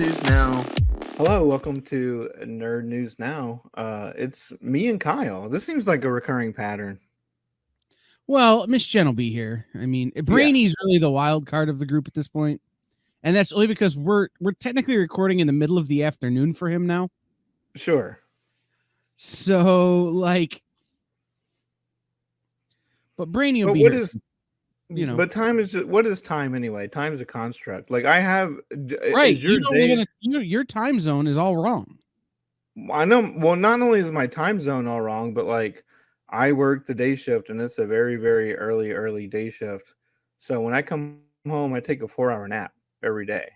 News Now. Hello, welcome to Nerd News Now. It's me and Kyle. This seems like a recurring pattern. Well, Miss Jen will be here. I mean, Brainy's really the wild card of the group at this point, and that's only because we're technically recording in the middle of the afternoon for him now. Sure. So, but Brainy will be here. But time is just, what is time anyway? Time is a construct. Like I have, right? Is your you don't day? live in your time zone is all wrong. I know. Well, not only is my time zone all wrong, but like I work the day shift, and it's a very, very early day shift. So when I come home, I take a 4-hour nap every day.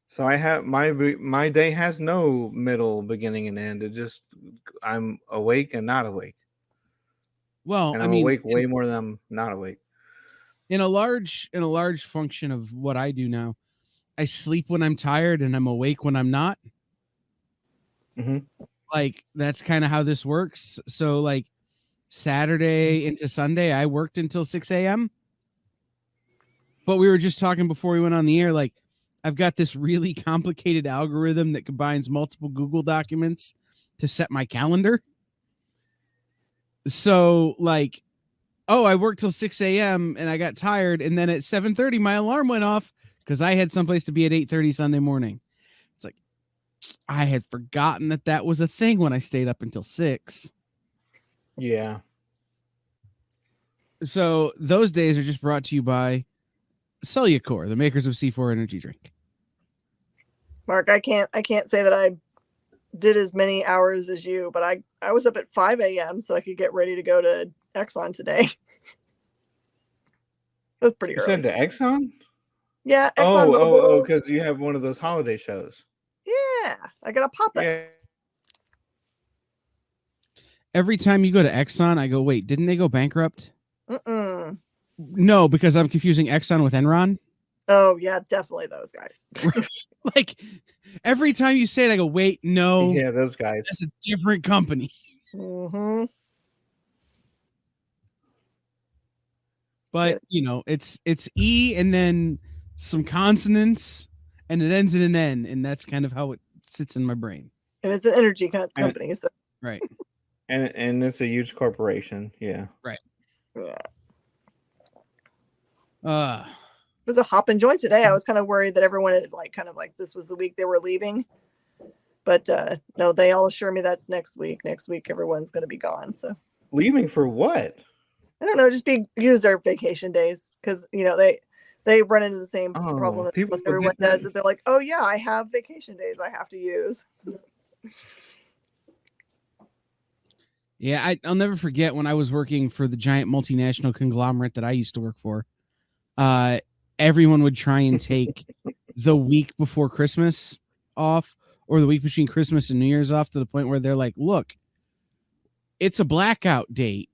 So I have my day has no middle, beginning, and end. It just I'm awake and not awake. Well, And I I'm mean, awake way more than I'm not awake. in a large function of what I do now, I sleep when I'm tired and I'm awake when I'm not. Mm-hmm. Like that's kind of how this works. So like Saturday into Sunday, I worked until 6 a.m. But we were just talking before we went on the air, like I've got this really complicated algorithm that combines multiple Google documents to set my calendar. So like, oh, I worked till 6 a.m. and I got tired. And then at 7:30, my alarm went off because I had someplace to be at 8:30 Sunday morning. It's like, I had forgotten that was a thing when I stayed up until 6. Yeah. So those days are just brought to you by Cellucor, the makers of C4 energy drink. Mark, I can't say that I did as many hours as you, but I was up at 5 a.m. so I could get ready to go to Exxon today. That's pretty early. You said to Exxon? Yeah, Exxon Mobil. Because you have one of those holiday shows. Yeah, I gotta pop it. Yeah. Every time you go to Exxon, I go, wait, didn't they go bankrupt? Mm-mm. No, because I'm confusing Exxon with Enron. Oh, yeah, definitely those guys. Like, every time you say it, I go, wait, no. Yeah, those guys. That's a different company. Mm-hmm. But, you know, it's E and then some consonants, and it ends in an N, and that's kind of how it sits in my brain. And it's an energy company. So. Right. And it's a huge corporation. Yeah. Right. Yeah. It was a hop and join today. I was kind of worried that everyone had this was the week they were leaving. But no, they all assure me that's next week. Next week, everyone's going to be gone. So leaving for what? I don't know. Just use their vacation days because they run into the same problem that everyone does. That they're like, oh yeah, I have vacation days I have to use. Yeah, I'll never forget when I was working for the giant multinational conglomerate that I used to work for. Everyone would try and take the week before Christmas off or the week between Christmas and New Year's off to the point where they're like, look, it's a blackout date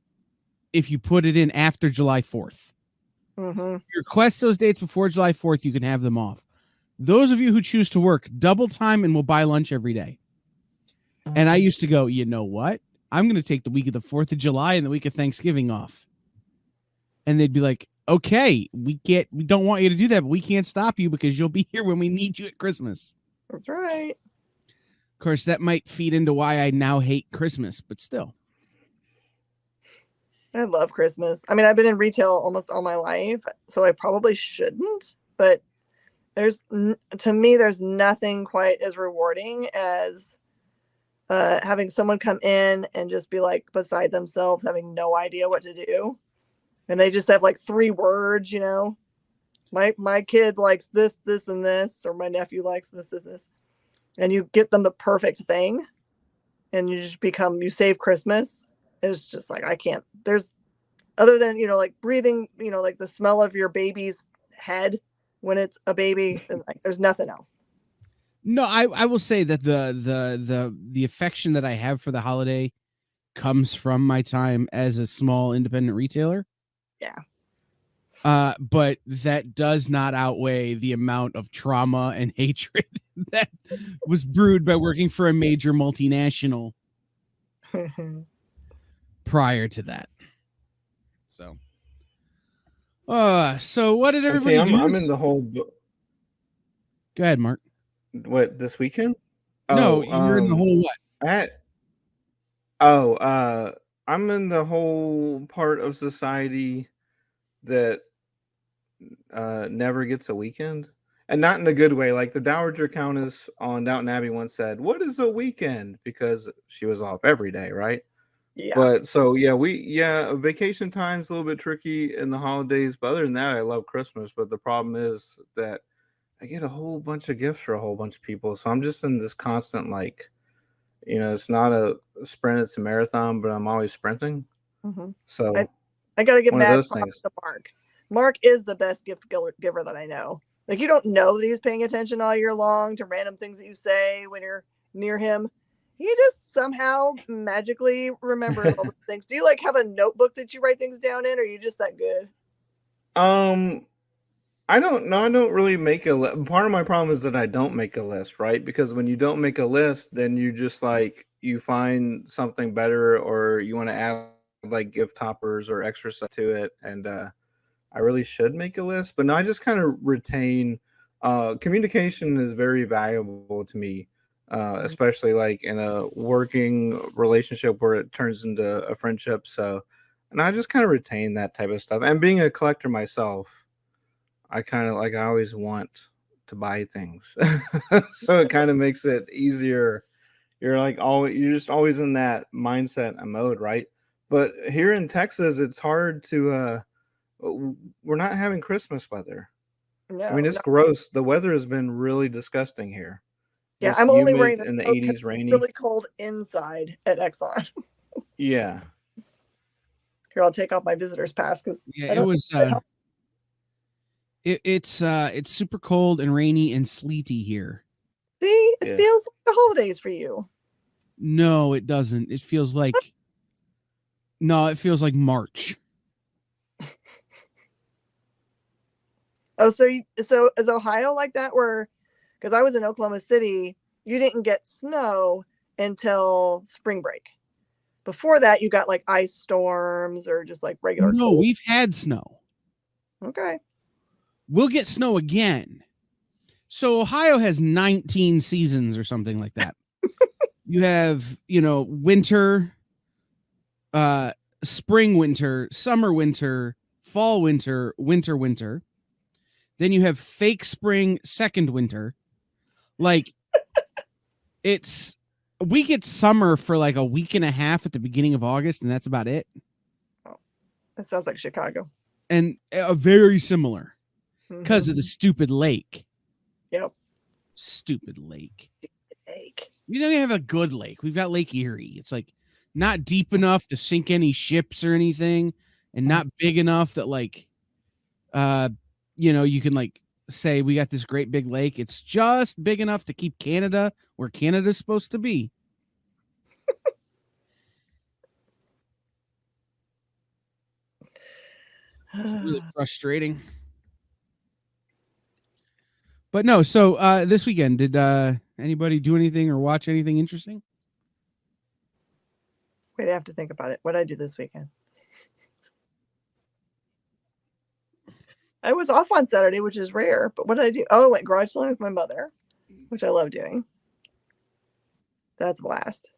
if you put it in after July 4th. Mm-hmm. You request those dates before July 4th, you can have them off. Those of you who choose to work double time and will buy lunch every day. And I used to go, you know what? I'm going to take the week of the 4th of July and the week of Thanksgiving off. And they'd be like, okay, we don't want you to do that, but we can't stop you because you'll be here when we need you at Christmas. That's right. Of course, that might feed into why I now hate Christmas, but still. I love Christmas. I mean, I've been in retail almost all my life, so I probably shouldn't, but to me, there's nothing quite as rewarding as having someone come in and just be like beside themselves, having no idea what to do. And they just have like 3 words, my kid likes this, and this, or my nephew likes this. And you get them the perfect thing and you save Christmas. It's just like, I can't, there's other than, like breathing, like the smell of your baby's head when it's a baby, and like, there's nothing else. No, I will say that the affection that I have for the holiday comes from my time as a small independent retailer. Yeah. But that does not outweigh the amount of trauma and hatred that was brewed by working for a major multinational prior to that. So what did everybody do? I'm in the whole. Go ahead, Mark. What, this weekend? No, Oh, you're in the whole what? at oh, I'm in the whole part of society that never gets a weekend, and not in a good way. Like the Dowager Countess on Downton Abbey once said, "What is a weekend?" Because she was off every day, right? Yeah. But so yeah, vacation time's a little bit tricky in the holidays, but other than that, I love Christmas. But the problem is that I get a whole bunch of gifts for a whole bunch of people, so I'm just in this constant like, it's not a sprint, it's a marathon, but I'm always sprinting. Hmm. So I got to give one of mad those props things. to Mark. Mark is the best giver that I know. Like, you don't know that he's paying attention all year long to random things that you say when you're near him. He just somehow magically remembers all the things. Do you like have a notebook that you write things down in, or are you just that good? Um, I don't know. I don't really make a list. Part of my problem is that I don't make a list, right? Because when you don't make a list, then you just like you find something better, or you want to add like gift toppers or extra stuff to it. And I really should make a list, but no, I just kind of retain. Communication is very valuable to me, especially like in a working relationship where it turns into a friendship. So, and I just kind of retain that type of stuff. And being a collector myself, I kind of like I always want to buy things, so it kind of makes it easier. You're just always in that mindset and mode, right? But here in Texas, it's hard to. We're not having Christmas weather. I mean, No, it's no. gross. The weather has been really disgusting here. Yeah, Just I'm only wearing humid the in the coat because 80s, it's rainy. really cold inside at Exxon. Yeah. Here, I'll take off my visitor's pass because Yeah, I it don't. was it's super cold and rainy and sleety here. See, it Yeah. feels like the holidays for you. No, it doesn't. It feels like March. Oh, so is Ohio like that? Where, because I was in Oklahoma City, you didn't get snow until spring break. Before that, you got like ice storms or just like regular No, cold. we've had snow. Okay. We'll get snow again. So Ohio has 19 seasons or something like that. You have, winter, spring, winter, summer, winter, fall, winter, winter, winter. Then you have fake spring, second winter. Like we get summer for like a week and a half at the beginning of August, and that's about it. Oh, that sounds like Chicago. And very similar because Mhm. of the stupid lake. Yep. Stupid lake. Egg. We don't even have a good lake. We've got Lake Erie. It's like not deep enough to sink any ships or anything, and not big enough that like, you can like say we got this great big lake. It's just big enough to keep Canada where Canada's supposed to be. It's really frustrating. But no, so this weekend, did anybody do anything or watch anything interesting? Wait, I have to think about it. What did I do this weekend? I was off on Saturday, which is rare, but what did I do? Oh, I went garage selling with my mother, which I love doing. That's a blast.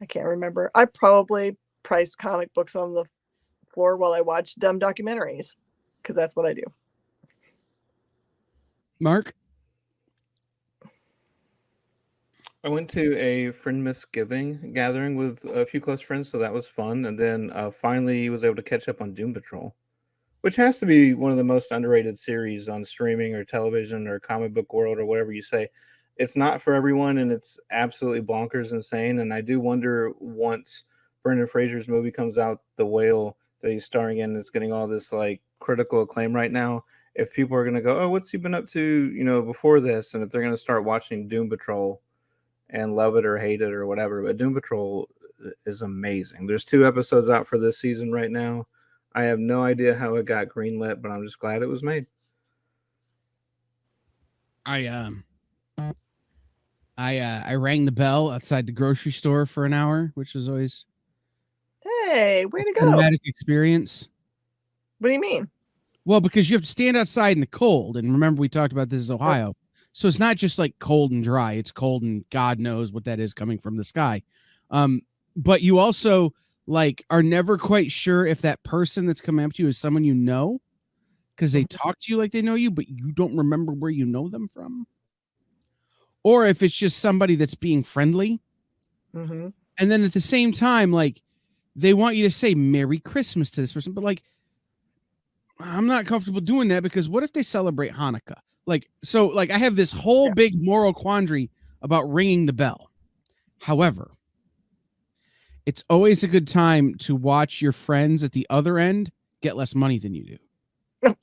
I can't remember. I probably priced comic books on the floor while I watched dumb documentaries because that's what I do. Mark? I went to a Friendmasgiving gathering with a few close friends, so that was fun. And then finally was able to catch up on Doom Patrol, which has to be one of the most underrated series on streaming or television or comic book world or whatever you say. It's not for everyone, and it's absolutely bonkers insane. And I do wonder, once Brendan Fraser's movie comes out, The Whale, that he's starring in, is getting all this like critical acclaim right now, if people are going to go, oh, what's he been up to, before this, and if they're going to start watching Doom Patrol and love it or hate it or whatever. But Doom Patrol is amazing. There's 2 episodes out for this season right now. I have no idea how it got greenlit, but I'm just glad it was made. I rang the bell outside the grocery store for an hour, which was always Hey, way to a go. traumatic experience. What do you mean? Well, because you have to stand outside in the cold, and remember we talked about this is Ohio, so it's not just like cold and dry. It's cold and God knows what that is coming from the sky. But you also like are never quite sure if that person that's coming up to you is someone you know, because they talk to you like they know you, but you don't remember where you know them from, or if it's just somebody that's being friendly. Mm-hmm. And then at the same time, like they want you to say Merry Christmas to this person, but like I'm not comfortable doing that because what if they celebrate Hanukkah? Like, so like I have this whole big moral quandary about ringing the bell. However, it's always a good time to watch your friends at the other end get less money than you do.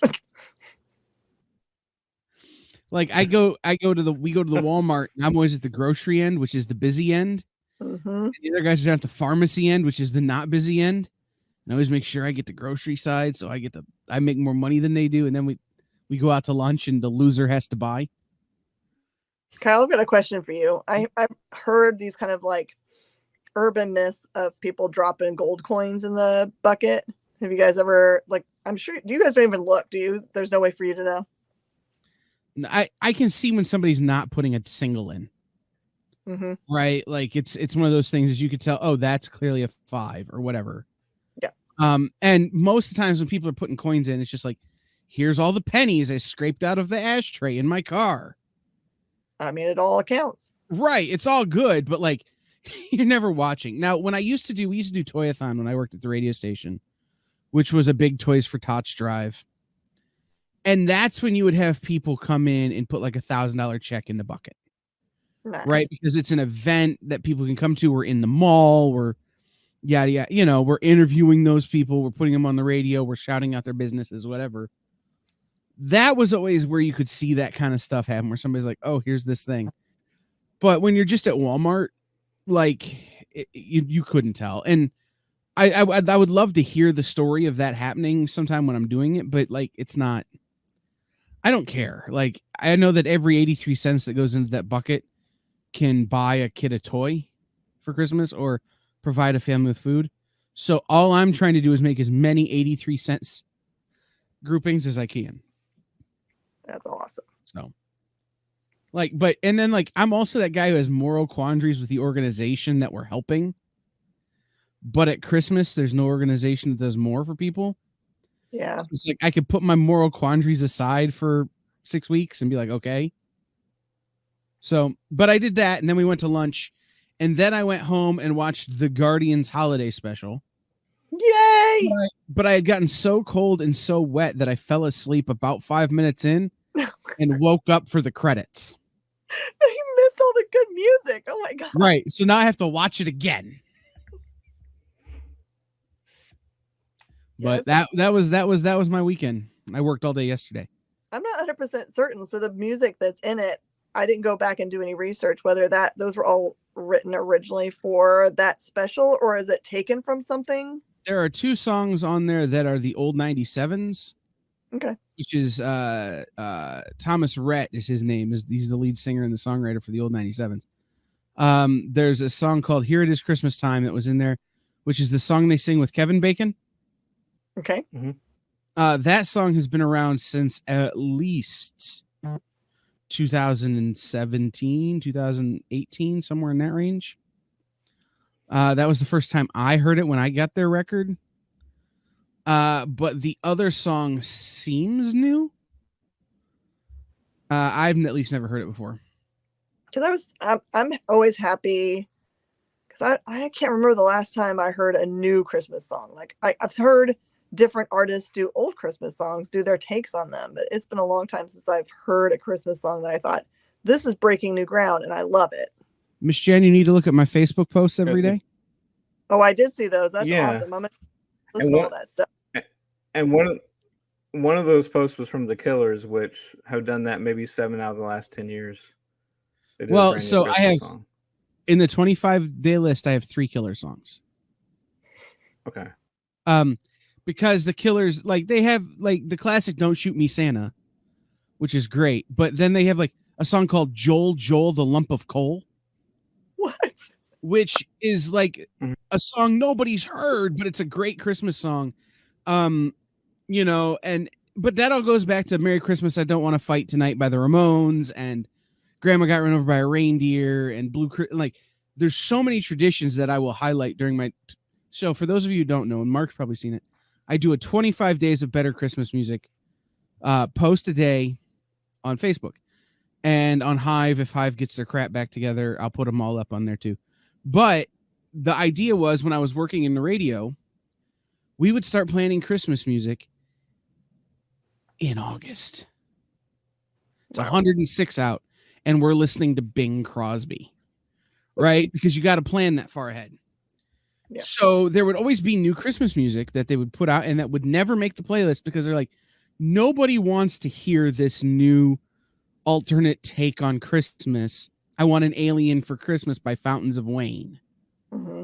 Like we go to the Walmart, and I'm always at the grocery end, which is the busy end. Mm-hmm. And the other guys are at the pharmacy end, which is the not busy end. And I always make sure I get the grocery side, so I make more money than they do, and then we go out to lunch, and the loser has to buy. Kyle, I've got a question for you. I've heard these kind of like urban myths of people dropping gold coins in the bucket. Have you guys ever, like, I'm sure you guys don't even look, do you? There's no way for you to know. I can see when somebody's not putting a single in. Mm-hmm. Right? Like it's one of those things as you could tell, oh, that's clearly a 5 or whatever. Yeah. And most of the times when people are putting coins in, it's just like, here's all the pennies I scraped out of the ashtray in my car. I mean, it all accounts. Right. It's all good, but like you're never watching. Now, when we used to do Toy-a-thon when I worked at the radio station, which was a big Toys for Tots drive. And that's when you would have people come in and put like $1,000 check in the bucket. Nice. Right? Because it's an event that people can come to. We're in the mall. We're we're interviewing those people. We're putting them on the radio. We're shouting out their businesses, whatever. That was always where you could see that kind of stuff happen, where somebody's like, oh, here's this thing. But when you're just at Walmart, like you couldn't tell. And I would love to hear the story of that happening sometime when I'm doing it, but like it's not. I don't care. Like I know that every 83 cents that goes into that bucket can buy a kid a toy for Christmas or provide a family with food. So all I'm trying to do is make as many 83 cents groupings as I can. That's awesome. So like, and then like, I'm also that guy who has moral quandaries with the organization that we're helping. But at Christmas, there's no organization that does more for people. Yeah. So it's like I could put my moral quandaries aside for 6 weeks and be like, okay. So, but I did that, and then we went to lunch, and then I went home and watched the Guardians holiday special. Yay! But I had gotten so cold and so wet that I fell asleep about 5 minutes in and woke up for the credits. You missed all the good music. Oh my god. Right. So now I have to watch it again. But Yes. that was my weekend. I worked all day yesterday. I'm not 100% certain. So the music that's in it, I didn't go back and do any research whether those were all written originally for that special, or is it taken from something? There are 2 songs on there that are the old 97s. Okay. Which is Thomas Rhett is his name. He's the lead singer and the songwriter for the old 97s. There's a song called Here It Is Christmas Time that was in there, which is the song they sing with Kevin Bacon. Okay. Mm-hmm. That song has been around since at least 2017, 2018, somewhere in that range. That was the first time I heard it when I got their record. But the other song seems new. I've at least never heard it before. Because I'm always happy because I can't remember the last time I heard a new Christmas song. Like I've heard different artists do old Christmas songs, do their takes on them, but it's been a long time since I've heard a Christmas song that I thought this is breaking new ground, and I love it. Miss Jen, you need to look at my Facebook posts every day. Oh, I did see those. That's Yeah. awesome. I'm gonna listen to all that stuff. And one of those posts was from the Killers, which have done that maybe 7 out of the last 10 years. They did a Well, brand new so I Christmas have song. in the 25-day list, I have 3 Killer songs. Okay. Because the Killers, like they have like the classic "Don't Shoot Me, Santa," which is great, but then they have like a song called "Joel, the Lump of Coal," What? which is like a song nobody's heard, but it's a great Christmas song. And but that all goes back to Merry Christmas, I Don't Want to Fight Tonight by the Ramones, and Grandma Got Run Over by a Reindeer, and like there's so many traditions that I will highlight during my show. For those of you who don't know, and Mark's probably seen it, I do a 25 days of better Christmas music post a day on Facebook. And on Hive, if Hive gets their crap back together, I'll put them all up on there too. But the idea was, when I was working in the radio, we would start planning Christmas music in August. It's 106 out, and we're listening to Bing Crosby, right? Because you got to plan that far ahead. Yeah. So there would always be new Christmas music that they would put out, and that would never make the playlist because they're like, nobody wants to hear this new alternate take on Christmas. I want an Alien for Christmas by Fountains of Wayne. Mm-hmm.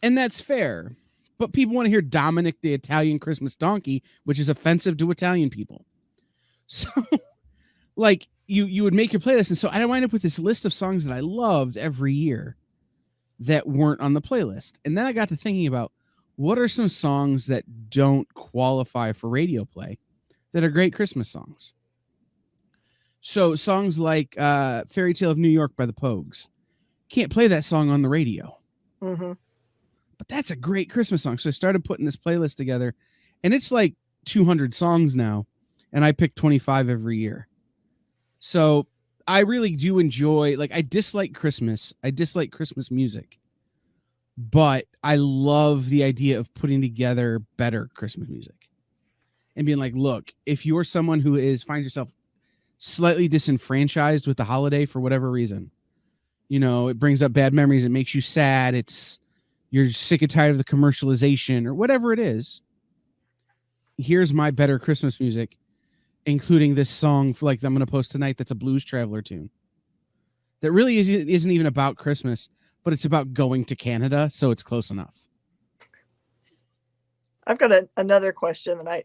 And that's fair. But people want to hear Dominic the Italian Christmas Donkey, which is offensive to Italian people. So, like, you would make your playlist. And so I wind up with this list of songs that I loved every year that weren't on the playlist. And then I got to thinking about, what are some songs that don't qualify for radio play that are great Christmas songs? So songs like Fairy Tale of New York by the Pogues. Can't play that song on the radio. Mm-hmm. But that's a great Christmas song. So I started putting this playlist together, and it's like 200 songs now, and I pick 25 every year. So I really do enjoy, like, I dislike Christmas. I dislike Christmas music. But I love the idea of putting together better Christmas music and being like, look, if you're someone who finds yourself slightly disenfranchised with the holiday for whatever reason, you know, it brings up bad memories, it makes you sad, you're sick and tired of the commercialization or whatever it is, here's my better Christmas music, including this song like I'm going to post tonight that's a Blues Traveler tune that really isn't even about Christmas, but it's about going to Canada, so it's close enough. I've got another question that I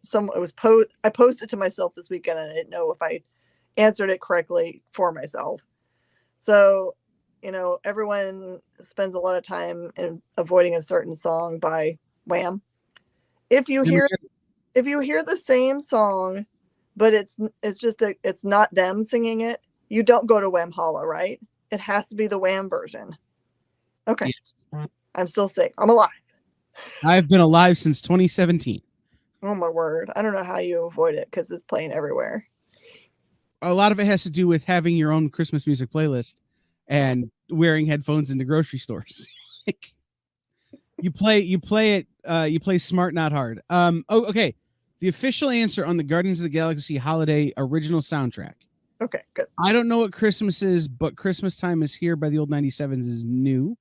posted to myself this weekend, and I didn't know if I answered it correctly for myself. So, you know, everyone spends a lot of time in avoiding a certain song by Wham. If you hear the same song, but it's not them singing it, you don't go to Wham Holla, right? It has to be the Wham version. Okay. Yes. I'm still safe. I'm alive. I've been alive since 2017. Oh my word. I don't know how you avoid it because it's playing everywhere. A lot of it has to do with having your own Christmas music playlist and wearing headphones in the grocery stores. you play smart, not hard. Okay. The official answer on the Guardians of the Galaxy holiday original soundtrack. Okay, good. I don't know what Christmas is, but Christmas Time Is Here by the Old 97s is new.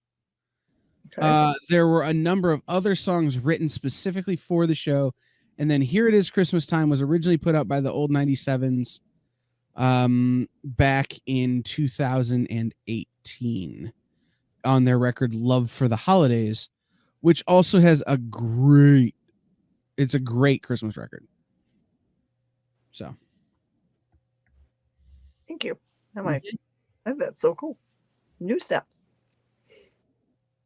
Okay. There were a number of other songs written specifically for the show. And then Here It Is Christmas Time was originally put out by the Old 97s back in 2018 on their record Love for the Holidays, which also has it's a great Christmas record. So. Thank you. That's so cool. New stuff.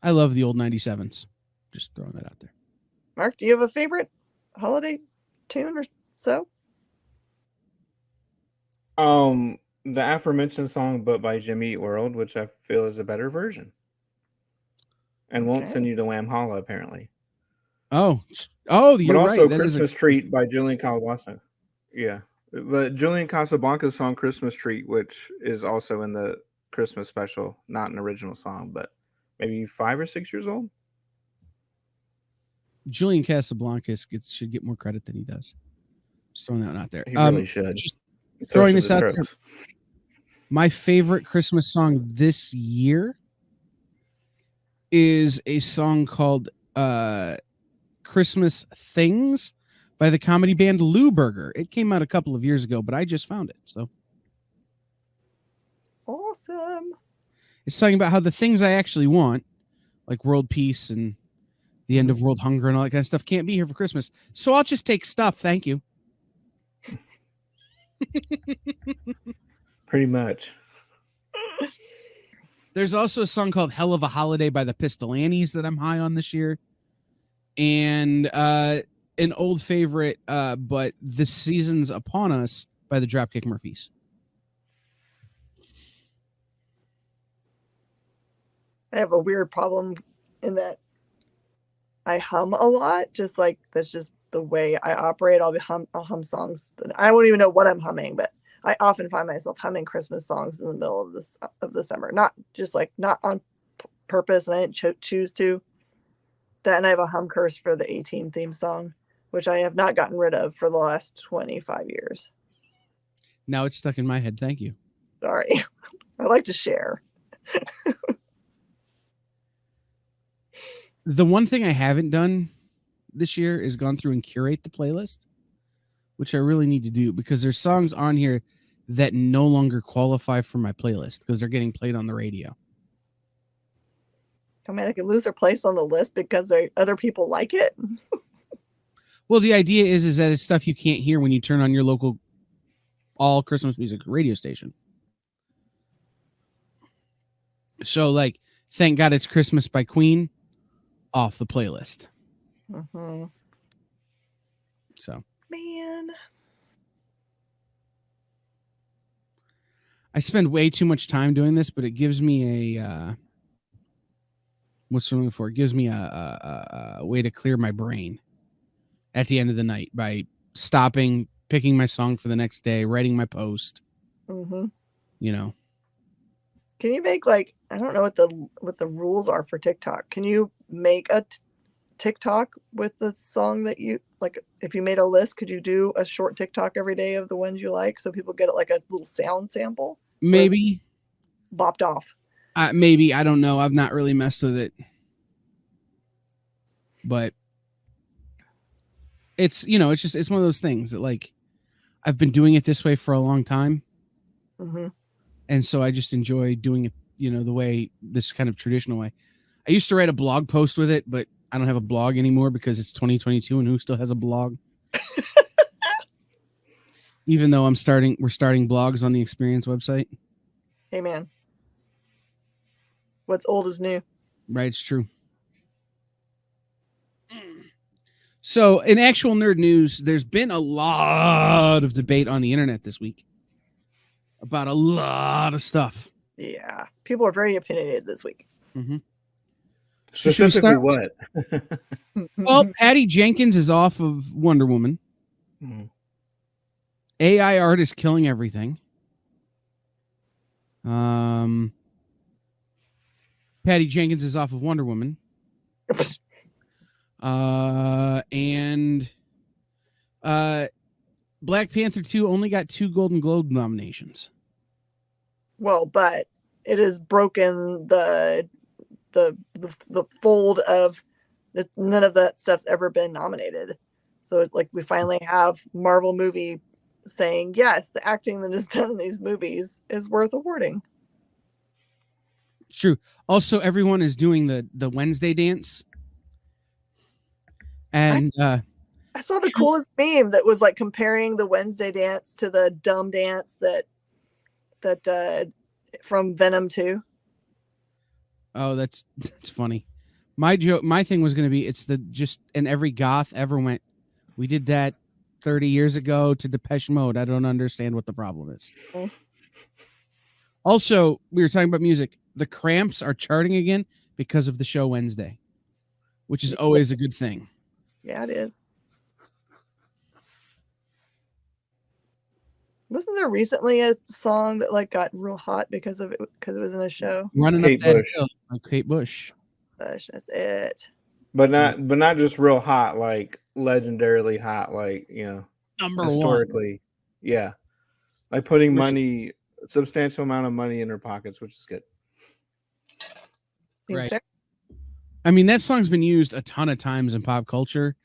I love the old 97s. Just throwing that out there. Mark, do you have a favorite holiday tune or so? The aforementioned song, but by Jimmy Eat World, which I feel is a better version. And won't send you to Wham Holla, apparently. But also right. Christmas Treat by Julian Casablanca. Yeah. But Julian Casablanca's song Christmas Treat, which is also in the Christmas special, not an original song, but maybe 5 or 6 years old. Julian Casablanca should get more credit than he does. Just throwing that out there. He really should. Just throwing this out there. My favorite Christmas song this year is a song called Christmas Things by the comedy band Lou Burger. It came out a couple of years ago, but I just found it. So awesome. It's talking about how the things I actually want, like world peace and the end of world hunger and all that kind of stuff, can't be here for Christmas. So I'll just take stuff. Thank you. Pretty much. There's also a song called Hell of a Holiday by the Pistolantes that I'm high on this year. And an old favorite, but The Season's Upon Us by the Dropkick Murphys. I have a weird problem in that I hum a lot. Just like that's just the way I operate. I'll hum songs. I won't even know what I'm humming, but I often find myself humming Christmas songs in the middle of the summer. Not just like not on purpose, and I didn't choose to. That, and I have a hum curse for the A-Team theme song, which I have not gotten rid of for the last 25 years. Now it's stuck in my head. Thank you. Sorry. I like to share. The one thing I haven't done this year is gone through and curate the playlist, which I really need to do because there's songs on here that no longer qualify for my playlist because they're getting played on the radio. I mean, they could lose their place on the list because other people like it. Well, the idea is that it's stuff you can't hear when you turn on your local all Christmas music radio station. So, like, Thank God It's Christmas by Queen, off the playlist. Mm-hmm. So, man, I spend way too much time doing this, but it gives me a what's it looking for? It gives me a way to clear my brain at the end of the night by stopping, picking my song for the next day, writing my post. mm-hmm. You know, Can you make like, I don't know what the rules are for TikTok. Can you make a TikTok with the song that you like? If you made a list, could you do a short TikTok every day of the ones you like so people get it like a little sound sample? maybe Bopped off. maybe I don't know. I've not really messed with it, but it's it's one of those things that like I've been doing it this way for a long time, Mm-hmm. and so I just enjoy doing it. The way this kind of traditional way. I used to write a blog post with it, but I don't have a blog anymore because it's 2022 and who still has a blog? Even though we're starting blogs on the Experience website. Hey man, what's old is new. Right, it's true. So in actual nerd news, there's been a lot of debate on the internet this week about a lot of stuff. Yeah, people are very opinionated this week. Mm-hmm. Specifically what? Well, Patty Jenkins is off of Wonder Woman. Mm. AI art is killing everything. Patty Jenkins is off of Wonder Woman. And Black Panther 2 only got 2 Golden Globe nominations. Well, but it has broken the fold of none of that stuff's ever been nominated. So like we finally have Marvel movie saying, yes, the acting that is done in these movies is worth awarding. It's true. Also, everyone is doing the Wednesday dance. And I saw the coolest meme that was like comparing the Wednesday dance to the dumb dance that from Venom 2. Oh, that's funny. My thing was going to be and every goth ever went, we did that 30 years ago to Depeche Mode. I don't understand what the problem is. Mm. Also, we were talking about music. The Cramps are charting again because of the show Wednesday, which is always a good thing. Yeah, it is. Wasn't there recently a song that like got real hot because it was in a show? Running Kate up that Bush. hill by Kate Bush. Gosh, that's it. But not just real hot, like legendarily hot, like Number historically. Yeah. Like putting Right. money, a substantial amount of money in her pockets, which is good. Seems Right. fair. I mean, that song's been used a ton of times in pop culture,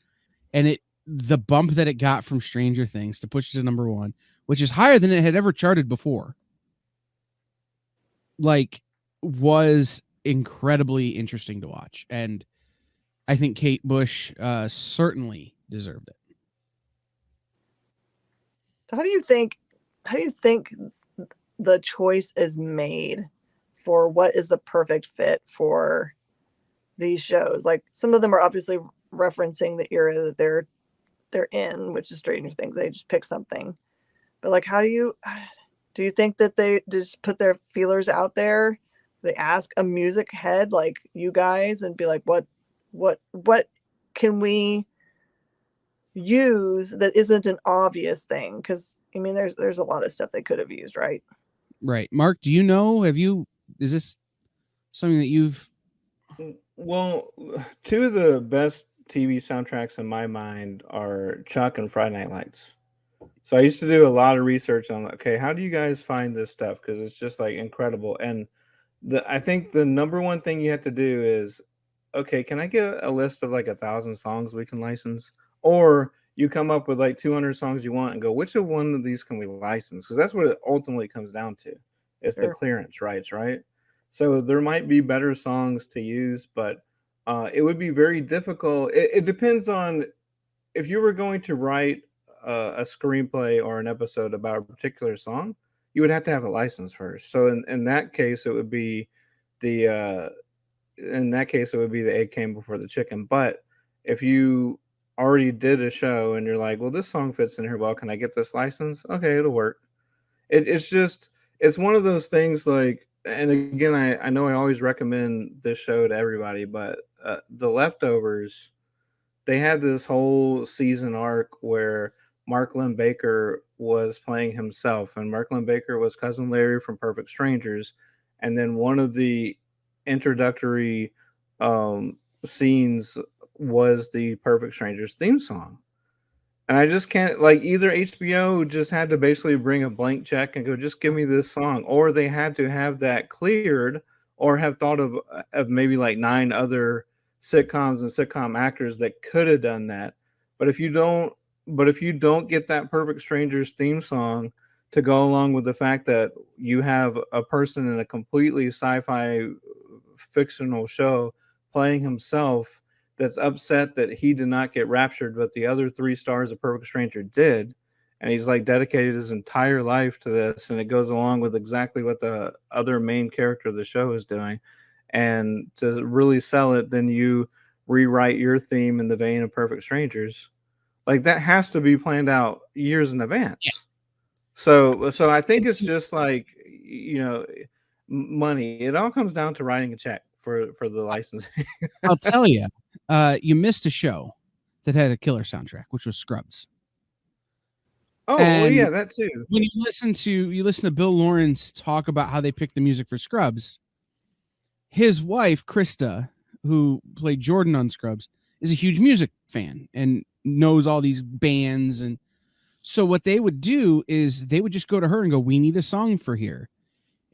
and the bump that it got from Stranger Things to push it to number 1, which is higher than it had ever charted before, like, was incredibly interesting to watch. And I think Kate Bush certainly deserved it. How do you think the choice is made for what is the perfect fit for these shows? Like some of them are obviously referencing the era that they're they're in, which is Stranger Things. They just pick something. But like, how do you think that they just put their feelers out there? They ask a music head like you guys and be like, what can we use that isn't an obvious thing? Because I mean, there's a lot of stuff they could have used, right? Right. Mark, do you know, is this something that you've... Well, two of the best TV soundtracks in my mind are Chuck and Friday Night Lights. So I used to do a lot of research on, okay, how do you guys find this stuff? Because it's just like incredible. And I think the number one thing you have to do is, okay, can I get a list of like 1,000 songs we can license? Or you come up with like 200 songs you want and go, which of one of these can we license? Because that's what it ultimately comes down to. It's the clearance rights, right? So there might be better songs to use, but it would be very difficult. It depends on if you were going to write a screenplay or an episode about a particular song, you would have to have a license first. So in that case, it would be the egg came before the chicken. But if you already did a show and you're like, well, this song fits in here well, can I get this license? Okay, it'll work. It's one of those things like, and again, I know I always recommend this show to everybody, but The Leftovers, they had this whole season arc where Mark Lynn Baker was playing himself, and Mark Lynn Baker was Cousin Larry from Perfect Strangers. And then one of the introductory scenes was the Perfect Strangers theme song. And I just can't, like, either HBO just had to basically bring a blank check and go, just give me this song, or they had to have that cleared, or have thought of maybe like 9 other sitcoms and sitcom actors that could have done that. But if you don't get that Perfect Strangers theme song to go along with the fact that you have a person in a completely sci-fi fictional show playing himself that's upset that he did not get raptured, but the other 3 stars of Perfect Stranger did, and he's like dedicated his entire life to this, and it goes along with exactly what the other main character of the show is doing. And to really sell it, then you rewrite your theme in the vein of Perfect Strangers. Like, that has to be planned out years in advance. Yeah. So I think it's just like, money. It all comes down to writing a check for the licensing. I'll tell you, you missed a show that had a killer soundtrack, which was Scrubs. Oh, well, yeah, that too. When you listen to Bill Lawrence talk about how they picked the music for Scrubs, his wife Krista, who played Jordan on Scrubs, is a huge music fan and knows all these bands. And so what they would do is they would just go to her and go, we need a song for here.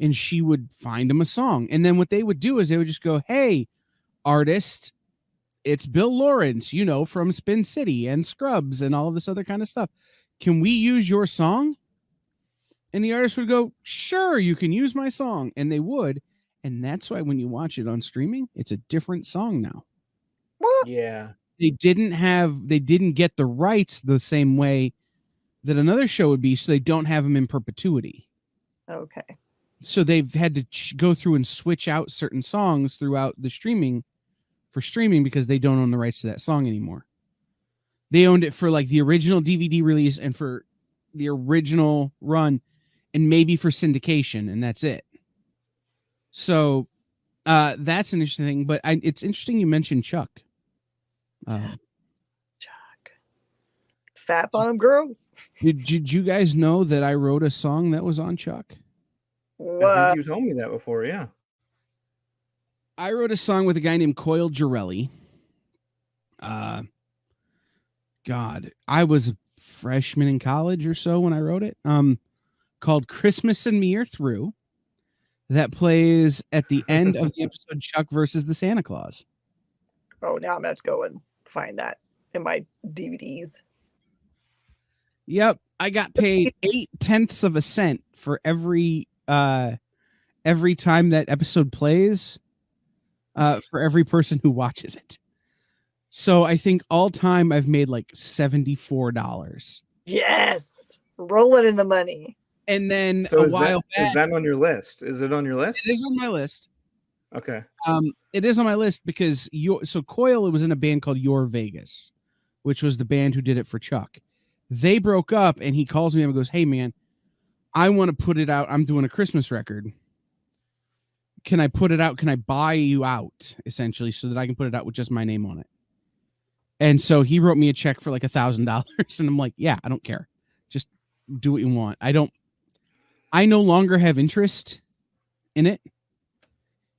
And she would find them a song. And then what they would do is they would just go, hey, artist, it's Bill Lawrence, from Spin City and Scrubs and all of this other kind of stuff. Can we use your song? And the artist would go, sure, you can use my song. And they would. And that's why when you watch it on streaming, it's a different song now. What? Yeah. They didn't get the rights the same way that another show would be, so they don't have them in perpetuity. Okay. So they've had to go through and switch out certain songs throughout the streaming because they don't own the rights to that song anymore. They owned it for like the original DVD release and for the original run and maybe for syndication, and that's it. So that's an interesting thing, but it's interesting you mentioned Chuck. Chuck. Fat Bottom Girls. Did you guys know that I wrote a song that was on Chuck? What? I think you told me that before, yeah. I wrote a song with a guy named Coyle Girelli. God, I was a freshman in college or so when I wrote it. Called Christmas and Me Are Through. That plays at the end of the episode Chuck versus the Santa Claus. Oh, now I'm going to have to go and find that in my DVDs. Yep. I got paid 0.8 of a cent for every time that episode plays, for every person who watches it. So I think all time I've made like $74. Yes. Rolling in the money. And then so a while back. Is that on your list? Is it on your list? It is on my list. Okay. It is on my list because Coyle was in a band called Your Vegas, which was the band who did it for Chuck. They broke up, and he calls me up and goes, "Hey, man, I want to put it out. I'm doing a Christmas record. Can I put it out? Can I buy you out, essentially, so that I can put it out with just my name on it?" And so he wrote me a check for like $1,000, and I'm like, "Yeah, I don't care. Just do what you want." I no longer have interest in it,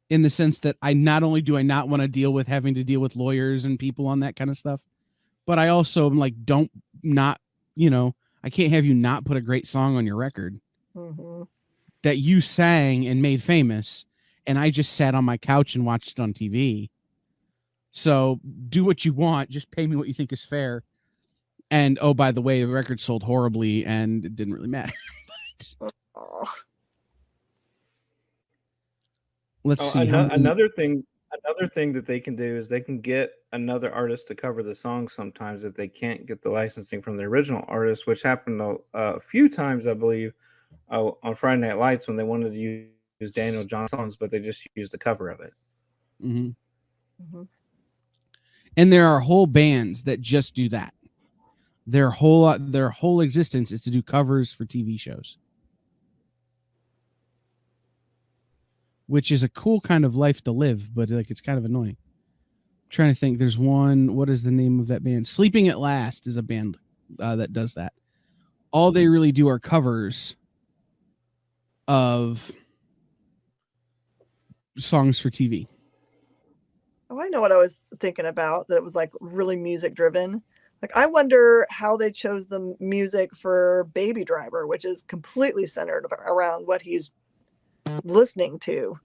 in the sense that I not only do I not want to deal with having to deal with lawyers and people on that kind of stuff, but I also am like, I can't have you not put a great song on your record that you sang and made famous, and I just sat on my couch and watched it on TV. So do what you want, just pay me what you think is fair. And oh, by the way, the record sold horribly and it didn't really matter. Let's see. Another thing that they can do is they can get another artist to cover the song sometimes if they can't get the licensing from the original artist, which happened a few times, I believe, on Friday Night Lights when they wanted to use Daniel John's songs, but they just used the cover of it. And there are whole bands that just do that. Their whole existence is to do covers for TV shows, which is a cool kind of life to live, but like it's kind of annoying. I'm trying to think. There's one. What is the name of that band? Sleeping at Last is a band that does that. All they really do are covers of songs for TV. Oh, I know what I was thinking about. That it was like really music driven. Like, I wonder how they chose the music for Baby Driver, which is completely centered around what he's listening to.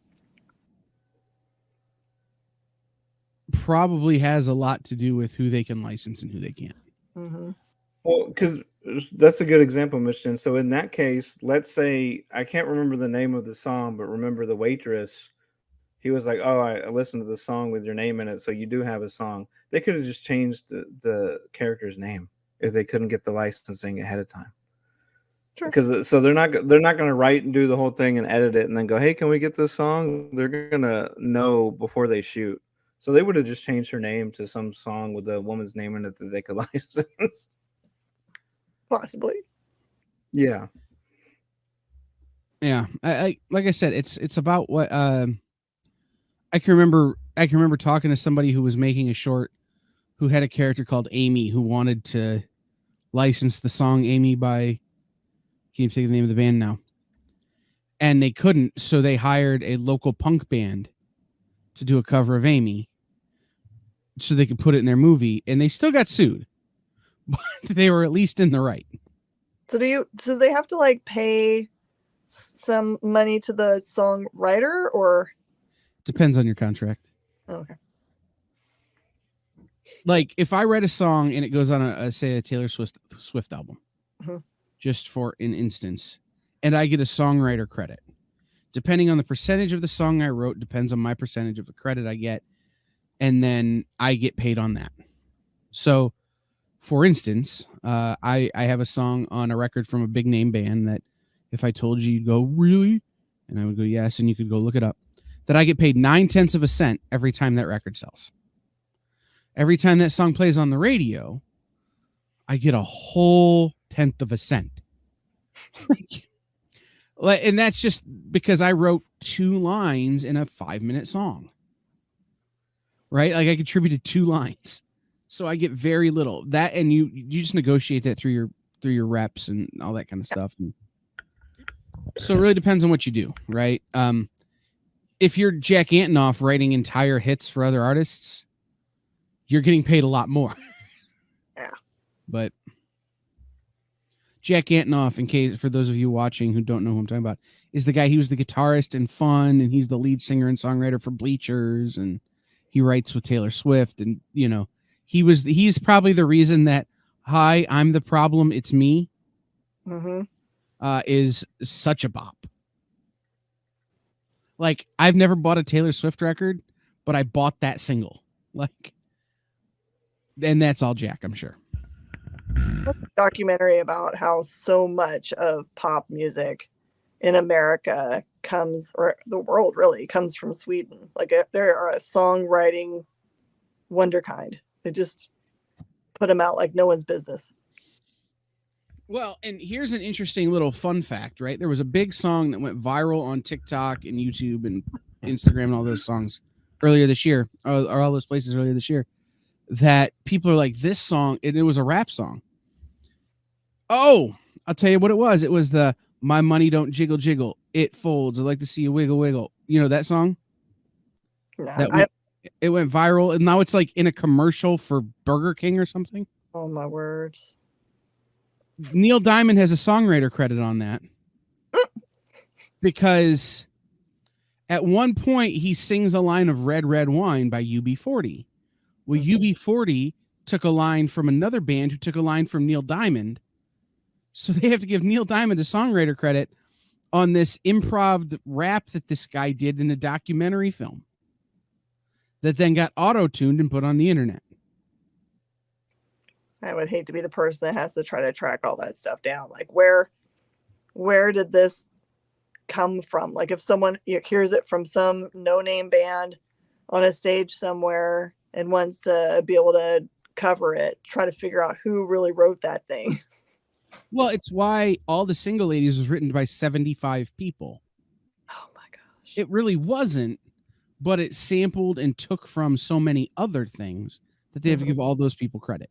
Probably has a lot to do with who they can license and who they can't. Well, because that's a good example, Michigan. So in that case, let's say I can't remember the name of the song, but remember the waitress. He was like, "Oh, I listened to the song with your name in it, so you do have a song." They could have just changed the character's name if they couldn't get the licensing ahead of time. Sure. Because so they're not going to write and do the whole thing and edit it and then go, "Hey, can we get this song?" They're going to know before they shoot. So they would have just changed her name to some song with a woman's name in it that they could license. Possibly. Yeah. Yeah. I like I said, it's about what I can remember talking to somebody who was making a short who had a character called Amy who wanted to license the song Amy by, can't think of the name of the band now. And they couldn't, so they hired a local punk band to do a cover of Amy so they could put it in their movie, and they still got sued. But they were at least in the right. So they have to like pay some money to the songwriter, or depends on your contract. Okay. Like if I write a song and it goes on a Taylor Swift album, just for an instance, and I get a songwriter credit, depending on the percentage of the song I wrote, depends on my percentage of the credit I get, and then I get paid on that. So, for instance, I have a song on a record from a big name band that if I told you, you'd go, "Really?" And I would go, "Yes," and you could go look it up. That I get paid 9/10 of a cent every time that record sells. Every time that song plays on the radio, I get a whole 10th of a cent. And that's just because I wrote 2 lines in a 5-minute song. Right? Like I contributed 2 lines. So I get very little. That, and you just negotiate that through your reps and all that kind of stuff. And so it really depends on what you do, right? If you're Jack Antonoff writing entire hits for other artists, you're getting paid a lot more. Yeah. But Jack Antonoff, in case for those of you watching who don't know who I'm talking about, is the guy. He was the guitarist in Fun, and he's the lead singer and songwriter for Bleachers, and he writes with Taylor Swift, and he's probably the reason that "Hi, I'm the Problem, It's Me" is such a bop. Like, I've never bought a Taylor Swift record, but I bought that single. Like, and that's all Jack, I'm sure. Documentary about how so much of pop music in America comes, or the world really, comes from Sweden. Like, there are a songwriting wonderkind. They just put them out like no one's business. Well, and here's an interesting little fun fact, right? There was a big song that went viral on TikTok and YouTube and Instagram and all those songs earlier this year, or all those places earlier this year, that people are like, this song, and it was a rap song. Oh, I'll tell you what it was. It was the My Money Don't Jiggle Jiggle. It folds. I'd like to see you wiggle wiggle. You know that song? No, it went viral, and now it's like in a commercial for Burger King or something. Oh my words. Neil Diamond has a songwriter credit on that because at one point he sings a line of Red Red Wine by UB40. Well, UB40 took a line from another band who took a line from Neil Diamond. So they have to give Neil Diamond a songwriter credit on this improv rap that this guy did in a documentary film that then got auto-tuned and put on the internet. I would hate to be the person that has to try to track all that stuff down. Like where did this come from? Like if someone hears it from some no-name band on a stage somewhere and wants to be able to cover it, try to figure out who really wrote that thing. Well, it's why All the Single Ladies was written by 75 people. Oh my gosh. It really wasn't, but it sampled and took from so many other things that they have to give all those people credit.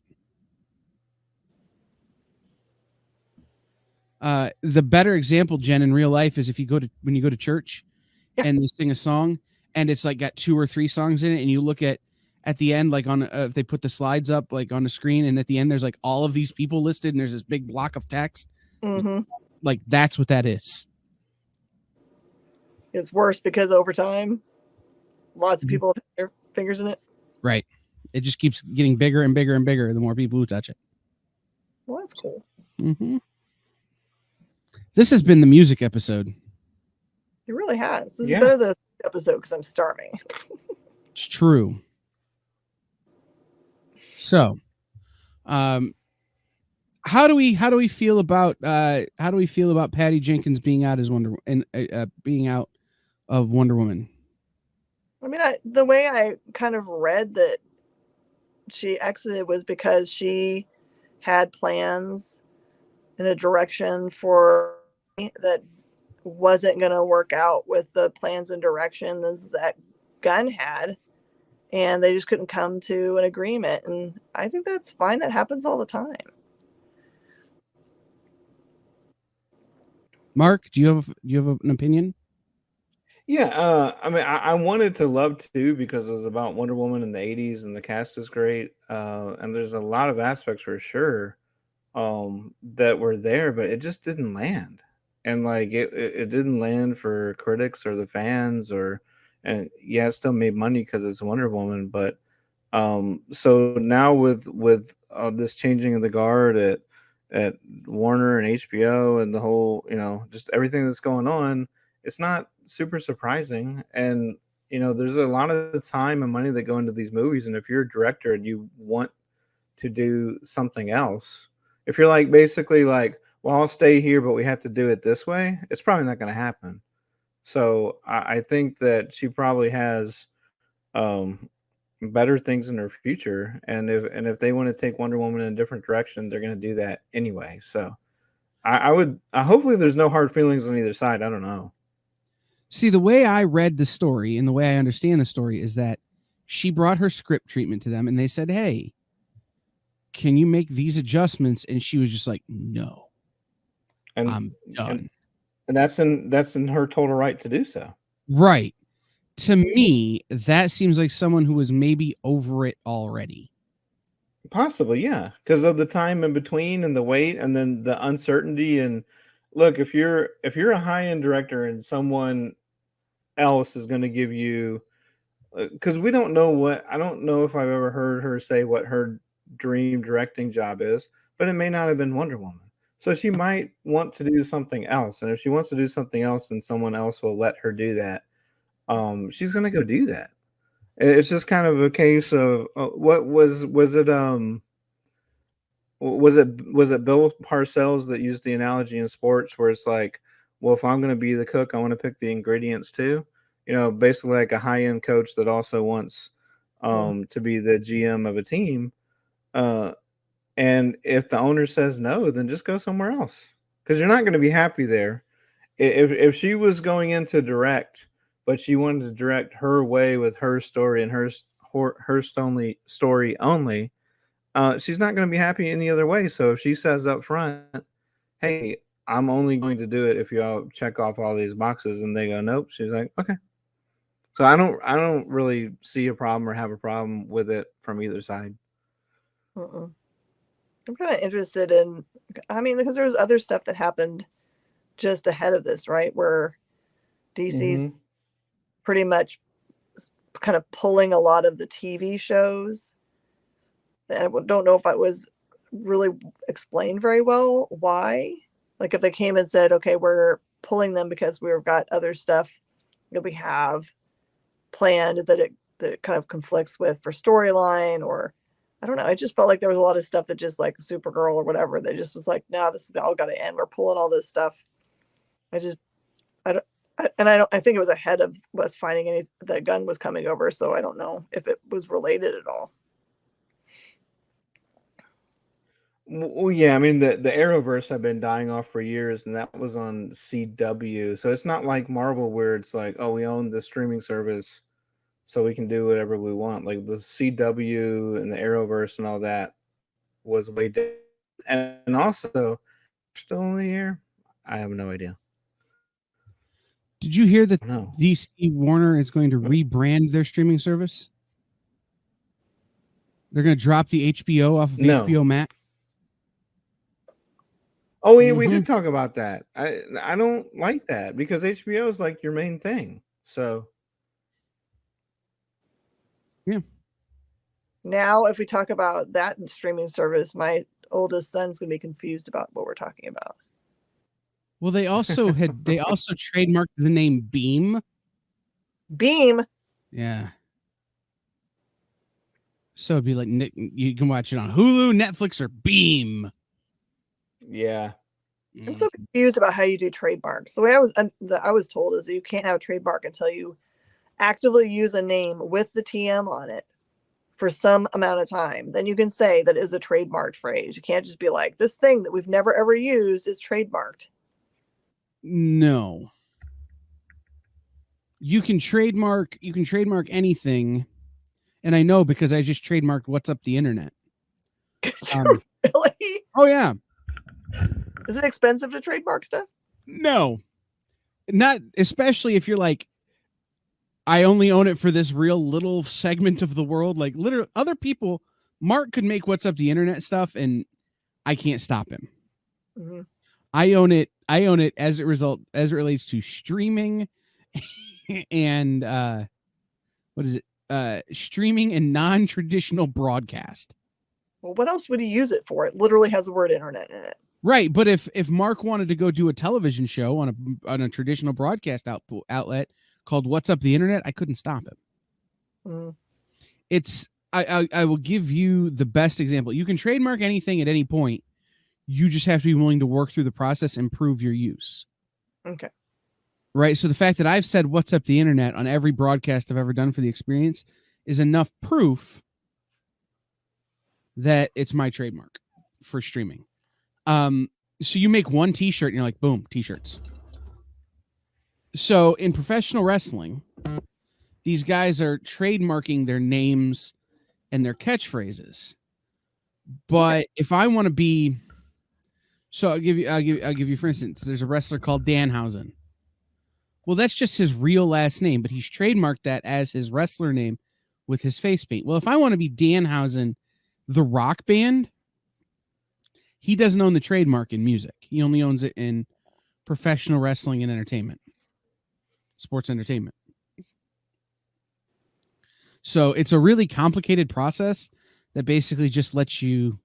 The better example, Jen, in real life is if you when you go to church and they sing a song and it's like got 2 or 3 songs in it, and you look at the end, like on if they put the slides up like on the screen, and at the end there's like all of these people listed and there's this big block of text. Like that's what that is. It's worse because over time, lots of people have their fingers in it. Right. It just keeps getting bigger and bigger and bigger the more people who touch it. Well, that's cool. Mm-hmm. This has been the music episode. It really has. This is better than an episode because I'm starving. It's true. So, how do we feel about Patty Jenkins being out as being out of Wonder Woman? I mean, the way I kind of read that she exited was because she had plans in a direction for that wasn't going to work out with the plans and directions that Gunn had, and they just couldn't come to an agreement. And I think that's fine. That happens all the time. Mark, do you have an opinion? Yeah, I mean, I wanted to love 2 because it was about Wonder Woman in the 80s and the cast is great. And there's a lot of aspects for sure that were there, but it just didn't land. And like it didn't land for critics or the fans, and yeah, it still made money because it's Wonder Woman. But so now with this changing of the guard at Warner and HBO and the whole, just everything that's going on, it's not super surprising. And there's a lot of time and money that go into these movies, and if you're a director and you want to do something else, if you're like basically like, well, I'll stay here but we have to do it this way, it's probably not going to happen. So I think that she probably has better things in her future, and if they want to take Wonder Woman in a different direction, they're going to do that anyway. So I hopefully there's no hard feelings on either side. I don't know. See, the way I read the story and the way I understand the story is that she brought her script treatment to them and they said, hey, can you make these adjustments? And she was just like, no, and I'm done. And that's in her total right to do so. Right. To me, that seems like someone who was maybe over it already. Possibly, yeah, because of the time in between and the wait and then the uncertainty. And look, if you're a high-end director and someone else is going to give you, because I don't know if I've ever heard her say what her dream directing job is, but it may not have been Wonder Woman. So she might want to do something else, and if she wants to do something else, then someone else will let her do that. She's going to go do that. It's just kind of a case of what was it? Was it Bill Parcells that used the analogy in sports where it's like, well, if I'm going to be the cook, I want to pick the ingredients too. Basically like a high-end coach that also wants to be the GM of a team. And if the owner says no, then just go somewhere else because you're not going to be happy there. If she was going into direct, but she wanted to direct her way with her story and her story only, she's not going to be happy any other way. So if she says up front, "Hey, I'm only going to do it if you all check off all these boxes," and they go, "Nope," she's like, "Okay." So I don't really see a problem or have a problem with it from either side. Mm-mm. I'm kind of interested in, I mean, because there was other stuff that happened just ahead of this, right? Where DC's Mm-hmm. pretty much kind of pulling a lot of the TV shows. I don't know if it was really explained very well why. Like if they came and said, okay, we're pulling them because we've got other stuff that we have planned that it kind of conflicts with for storyline, or I don't know. I just felt like there was a lot of stuff that just like Supergirl or whatever, that just was like, no, this is all got to end. We're pulling all this stuff. I don't, I think it was ahead of us finding that gun was coming over. So I don't know if it was related at all. Well, yeah, I mean the Arrowverse had been dying off for years, and that was on CW. So it's not like Marvel where it's like, oh, we own the streaming service, so we can do whatever we want. Like the CW and the Arrowverse and all that was way different. And also, still in the air. I have no idea. Did you hear that No. DC Warner is going to rebrand their streaming service? They're going to drop the HBO off of No. HBO Max. Oh, yeah, we did talk about that. I don't like that because HBO is like your main thing. So yeah. Now, if we talk about that streaming service, my oldest son's going to be confused about what we're talking about. Well, they also trademarked the name Beam. Beam. Yeah. So it'd be like you can watch it on Hulu, Netflix, or Beam. Yeah. I'm so confused about how you do trademarks. The way I was told is that you can't have a trademark until you actively use a name with the TM on it for some amount of time. Then you can say that is a trademarked phrase. You can't just be like, this thing that we've never ever used is trademarked. No. You can trademark anything, and I know because I just trademarked What's Up the Internet. Really? Oh yeah. Is it expensive to trademark stuff? No. Not especially if you're like, I only own it for this real little segment of the world. Like literally other people, Mark could make What's Up the Internet stuff and I can't stop him. Mm-hmm. I own it as it relates to streaming and what is it? Streaming and non-traditional broadcast. Well, what else would he use it for? It literally has the word internet in it. Right, but if Mark wanted to go do a television show on a traditional broadcast outlet called What's Up the Internet, I couldn't stop him. Mm. It's I will give you the best example. You can trademark anything at any point. You just have to be willing to work through the process and prove your use. Okay. Right. So the fact that I've said What's Up the Internet on every broadcast I've ever done for the experience is enough proof that it's my trademark for streaming. So you make one t-shirt and you're like, boom, t-shirts. So in professional wrestling, these guys are trademarking their names and their catchphrases. But if I want to be, so I'll give you, for instance, there's a wrestler called Danhausen. Well, that's just his real last name, but he's trademarked that as his wrestler name with his face paint. Well, if I want to be Danhausen, the rock band, he doesn't own the trademark in music. He only owns it in professional wrestling and entertainment, sports entertainment. So it's a really complicated process that basically just lets you,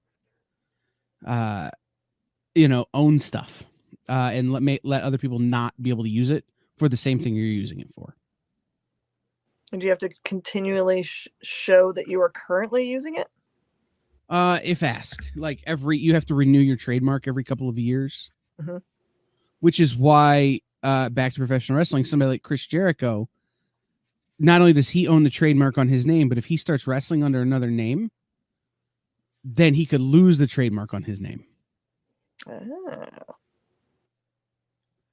own stuff and let other people not be able to use it for the same thing you're using it for. And do you have to continually show that you are currently using it? If asked, like you have to renew your trademark every couple of years, mm-hmm. which is why, back to professional wrestling, somebody like Chris Jericho, not only does he own the trademark on his name, but if he starts wrestling under another name, then he could lose the trademark on his name. Oh.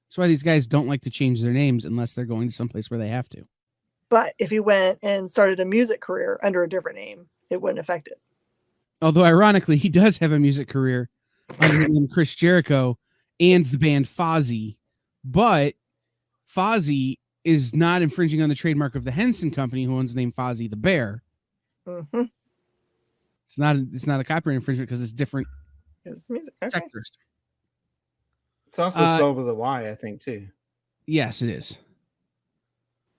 That's why these guys don't like to change their names unless they're going to someplace where they have to. But if he went and started a music career under a different name, it wouldn't affect it. Although, ironically, he does have a music career under the name Chris Jericho and the band Fozzy. But Fozzy is not infringing on the trademark of the Henson Company, who owns the name Fozzy the Bear. Mm-hmm. It's not a copyright infringement because it's different It's music. Okay. sectors. It's also spelled with a Y, I think, too. Yes, it is.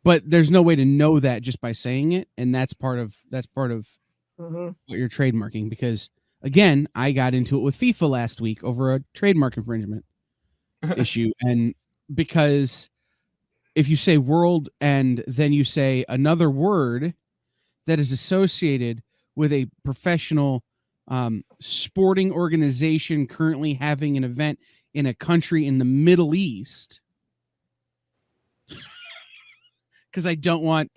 But there's no way to know that just by saying it, and that's part of Mm-hmm. what you're trademarking. Because again, I got into it with FIFA last week over a trademark infringement issue, and because if you say world and then you say another word that is associated with a professional sporting organization currently having an event in a country in the Middle East, because I don't want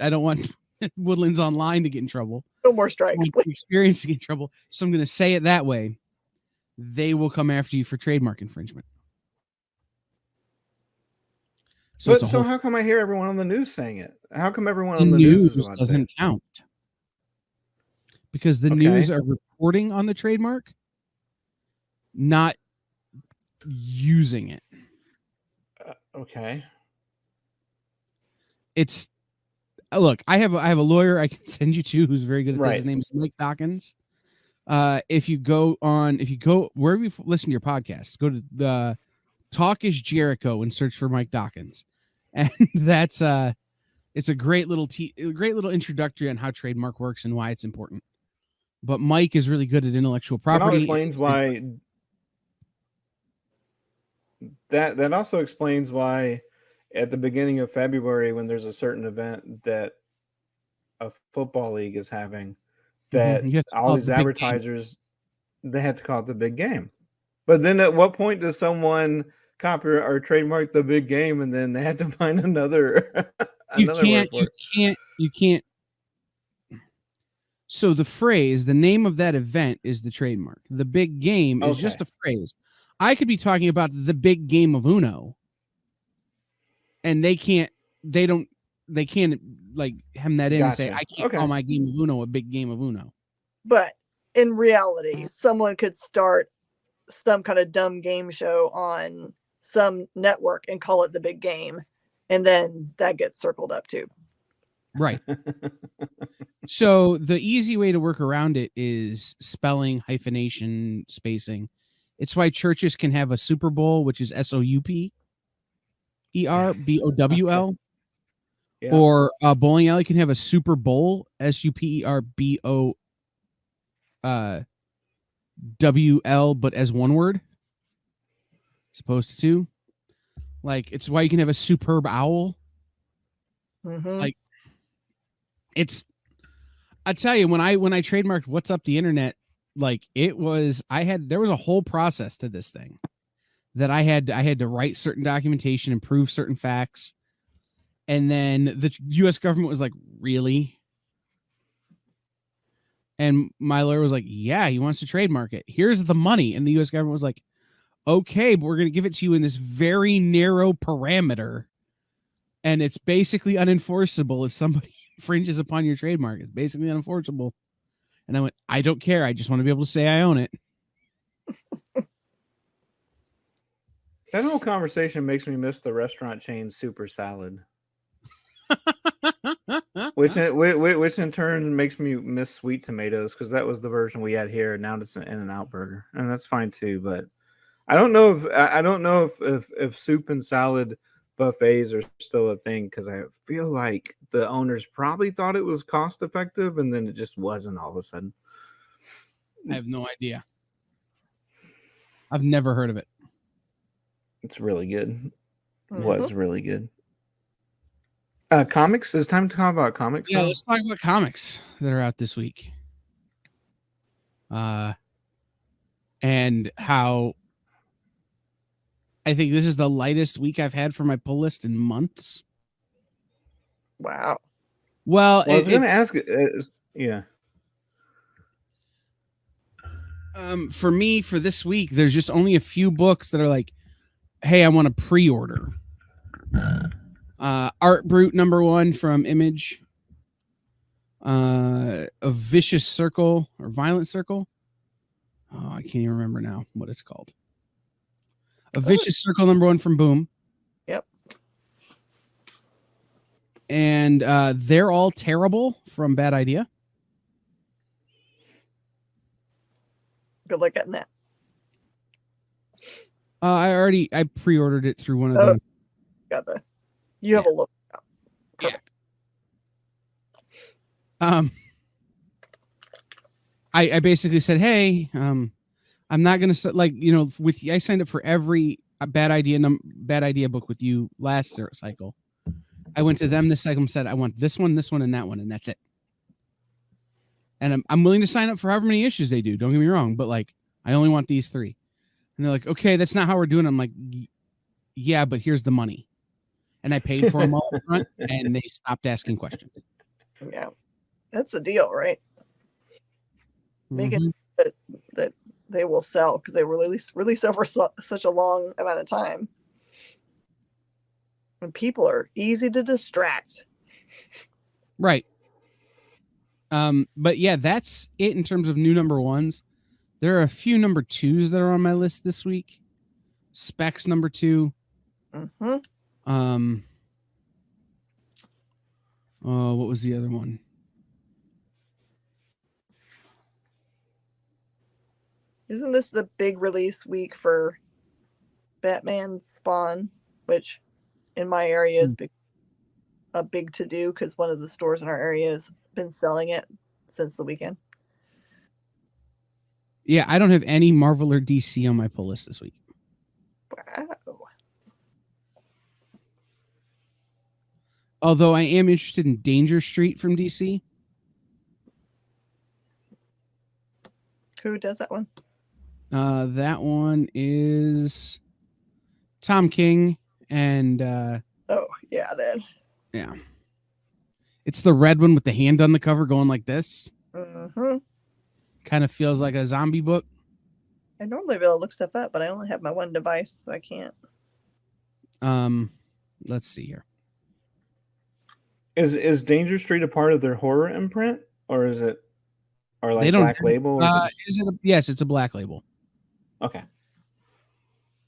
Woodlands Online to get in trouble. No more strikes. Experience to get in trouble. So I'm going to say it that way. They will come after you for trademark infringement. So how come I hear everyone on the news saying it? How come everyone the on the news is news doesn't count? Because the Okay. news are reporting on the trademark, not using it. Okay. It's look, I have a lawyer I can send you to who's very good at this. Right. His name is Mike Dawkins. If you go wherever you listen to your podcasts, go to the Talk is Jericho and search for Mike Dawkins, and that's it's a great little introductory on how trademark works and why it's important. But Mike is really good at intellectual property. That explains why. That also explains why, at the beginning of February, when there's a certain event that a football league is having, that all these advertisers, they have to call it the big game. But then at what point does someone copyright or trademark the big game, and then they have to find another You word for it? You can't. So the phrase, the name of that event is the trademark. The big game is just a phrase. I could be talking about the big game of Uno, and they can't like hem that in and say, I can't call my game of Uno a big game of Uno. But in reality, someone could start some kind of dumb game show on some network and call it the big game, and then that gets circled up too. Right. So the easy way to work around it is spelling, hyphenation, spacing. It's why churches can have a Super Bowl, which is SOUPER BOWL. Yeah. Or a bowling alley can have a Super Bowl SUPER WL, but as one word, as opposed to two. Like, it's why you can have a superb owl. Mm-hmm. Like, I tell you, when I trademarked What's Up the Internet, like, there was a whole process to this thing that I had to write certain documentation and prove certain facts. And then the U.S. government was like, really? And my lawyer was like, yeah, he wants to trademark it. Here's the money. And the U.S. government was like, okay, but we're going to give it to you in this very narrow parameter. And it's basically unenforceable if somebody infringes upon your trademark. It's basically unenforceable. And I went, I don't care. I just want to be able to say I own it. That whole conversation makes me miss the restaurant chain Super Salad. which in turn makes me miss Sweet Tomatoes, because that was the version we had here. Now it's an In-N-Out burger, and that's fine too. But I don't know if soup and salad buffets are still a thing, because I feel like the owners probably thought it was cost effective, and then it just wasn't all of a sudden. I have no idea. I've never heard of it. It's really good. Mm-hmm. Was really good. Comics. It's time to talk about comics. Yeah, now? let's talk about comics that are out this week. And how I think this is the lightest week I've had for my pull list in months. Wow. Well, I was going to ask. Yeah. For me, for this week, there's just only a few books that are like, hey, I want to pre-order. Art Brute #1 from Image. A Vicious Circle or Violent Circle. Oh, I can't even remember now what it's called. A Vicious Circle #1 from Boom. Yep. And They're All Terrible from Bad Idea. Good luck getting that. I pre-ordered it through one of the. Got the. You have a look. Perfect. Yeah. I basically said, hey, I'm not gonna with I signed up for every bad idea book with you last cycle. I went to them this cycle and said, I want this one, and that one, and that's it. And I'm willing to sign up for however many issues they do. Don't get me wrong, but like I only want these 3. And they're like, okay, that's not how we're doing it. I'm like, yeah, but here's the money. And I paid for them all up front, and they stopped asking questions. Yeah, that's the deal, right? Making that they will sell because they release over such a long amount of time. And people are easy to distract. Right. But yeah, that's it in terms of new #1s. There are a few #2s that are on my list this week. Specs #2. Mm-hmm. What was the other one? Isn't this the big release week for Batman Spawn, which in my area is a big to do because one of the stores in our area has been selling it since the weekend. Yeah, I don't have any Marvel or DC on my pull list this week. Wow. Although I am interested in Danger Street from DC. Who does that one? That one is Tom King and oh yeah, then. Yeah. It's the red one with the hand on the cover going like this. Mm-hmm. Kind of feels like a zombie book. I normally be able to look stuff up, but I only have my one device, so I can't. Let's see here. Is Danger Street a part of their horror imprint, or is it, or like Black Label? Yes, it's a Black Label. Okay.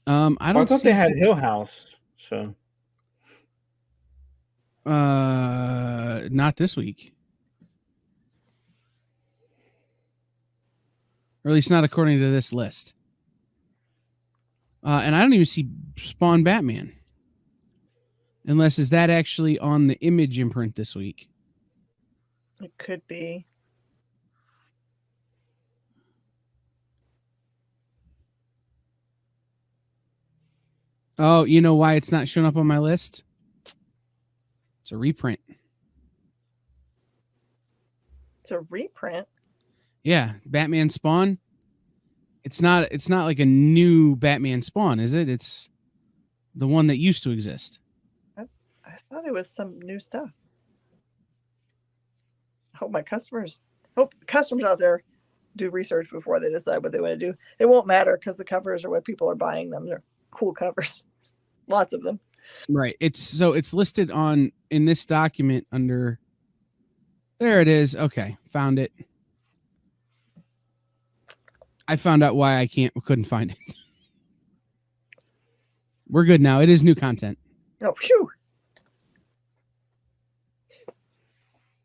I thought they had Hill House. So. Not this week. Or at least not according to this list. And I don't even see Spawn Batman. Unless, is that actually on the Image imprint this week? It could be. Oh, you know why it's not showing up on my list? It's a reprint. It's a reprint? Yeah, Batman Spawn. It's not like a new Batman Spawn, is it? It's the one that used to exist. I thought it was some new stuff. Hope customers out there do research before they decide what they want to do. It won't matter because the covers are what people are buying them. They're cool covers. Lots of them. Right. It's listed in this document under. There it is. Okay, found it. I found out why I couldn't find it. We're good now. It is new content. Oh, phew.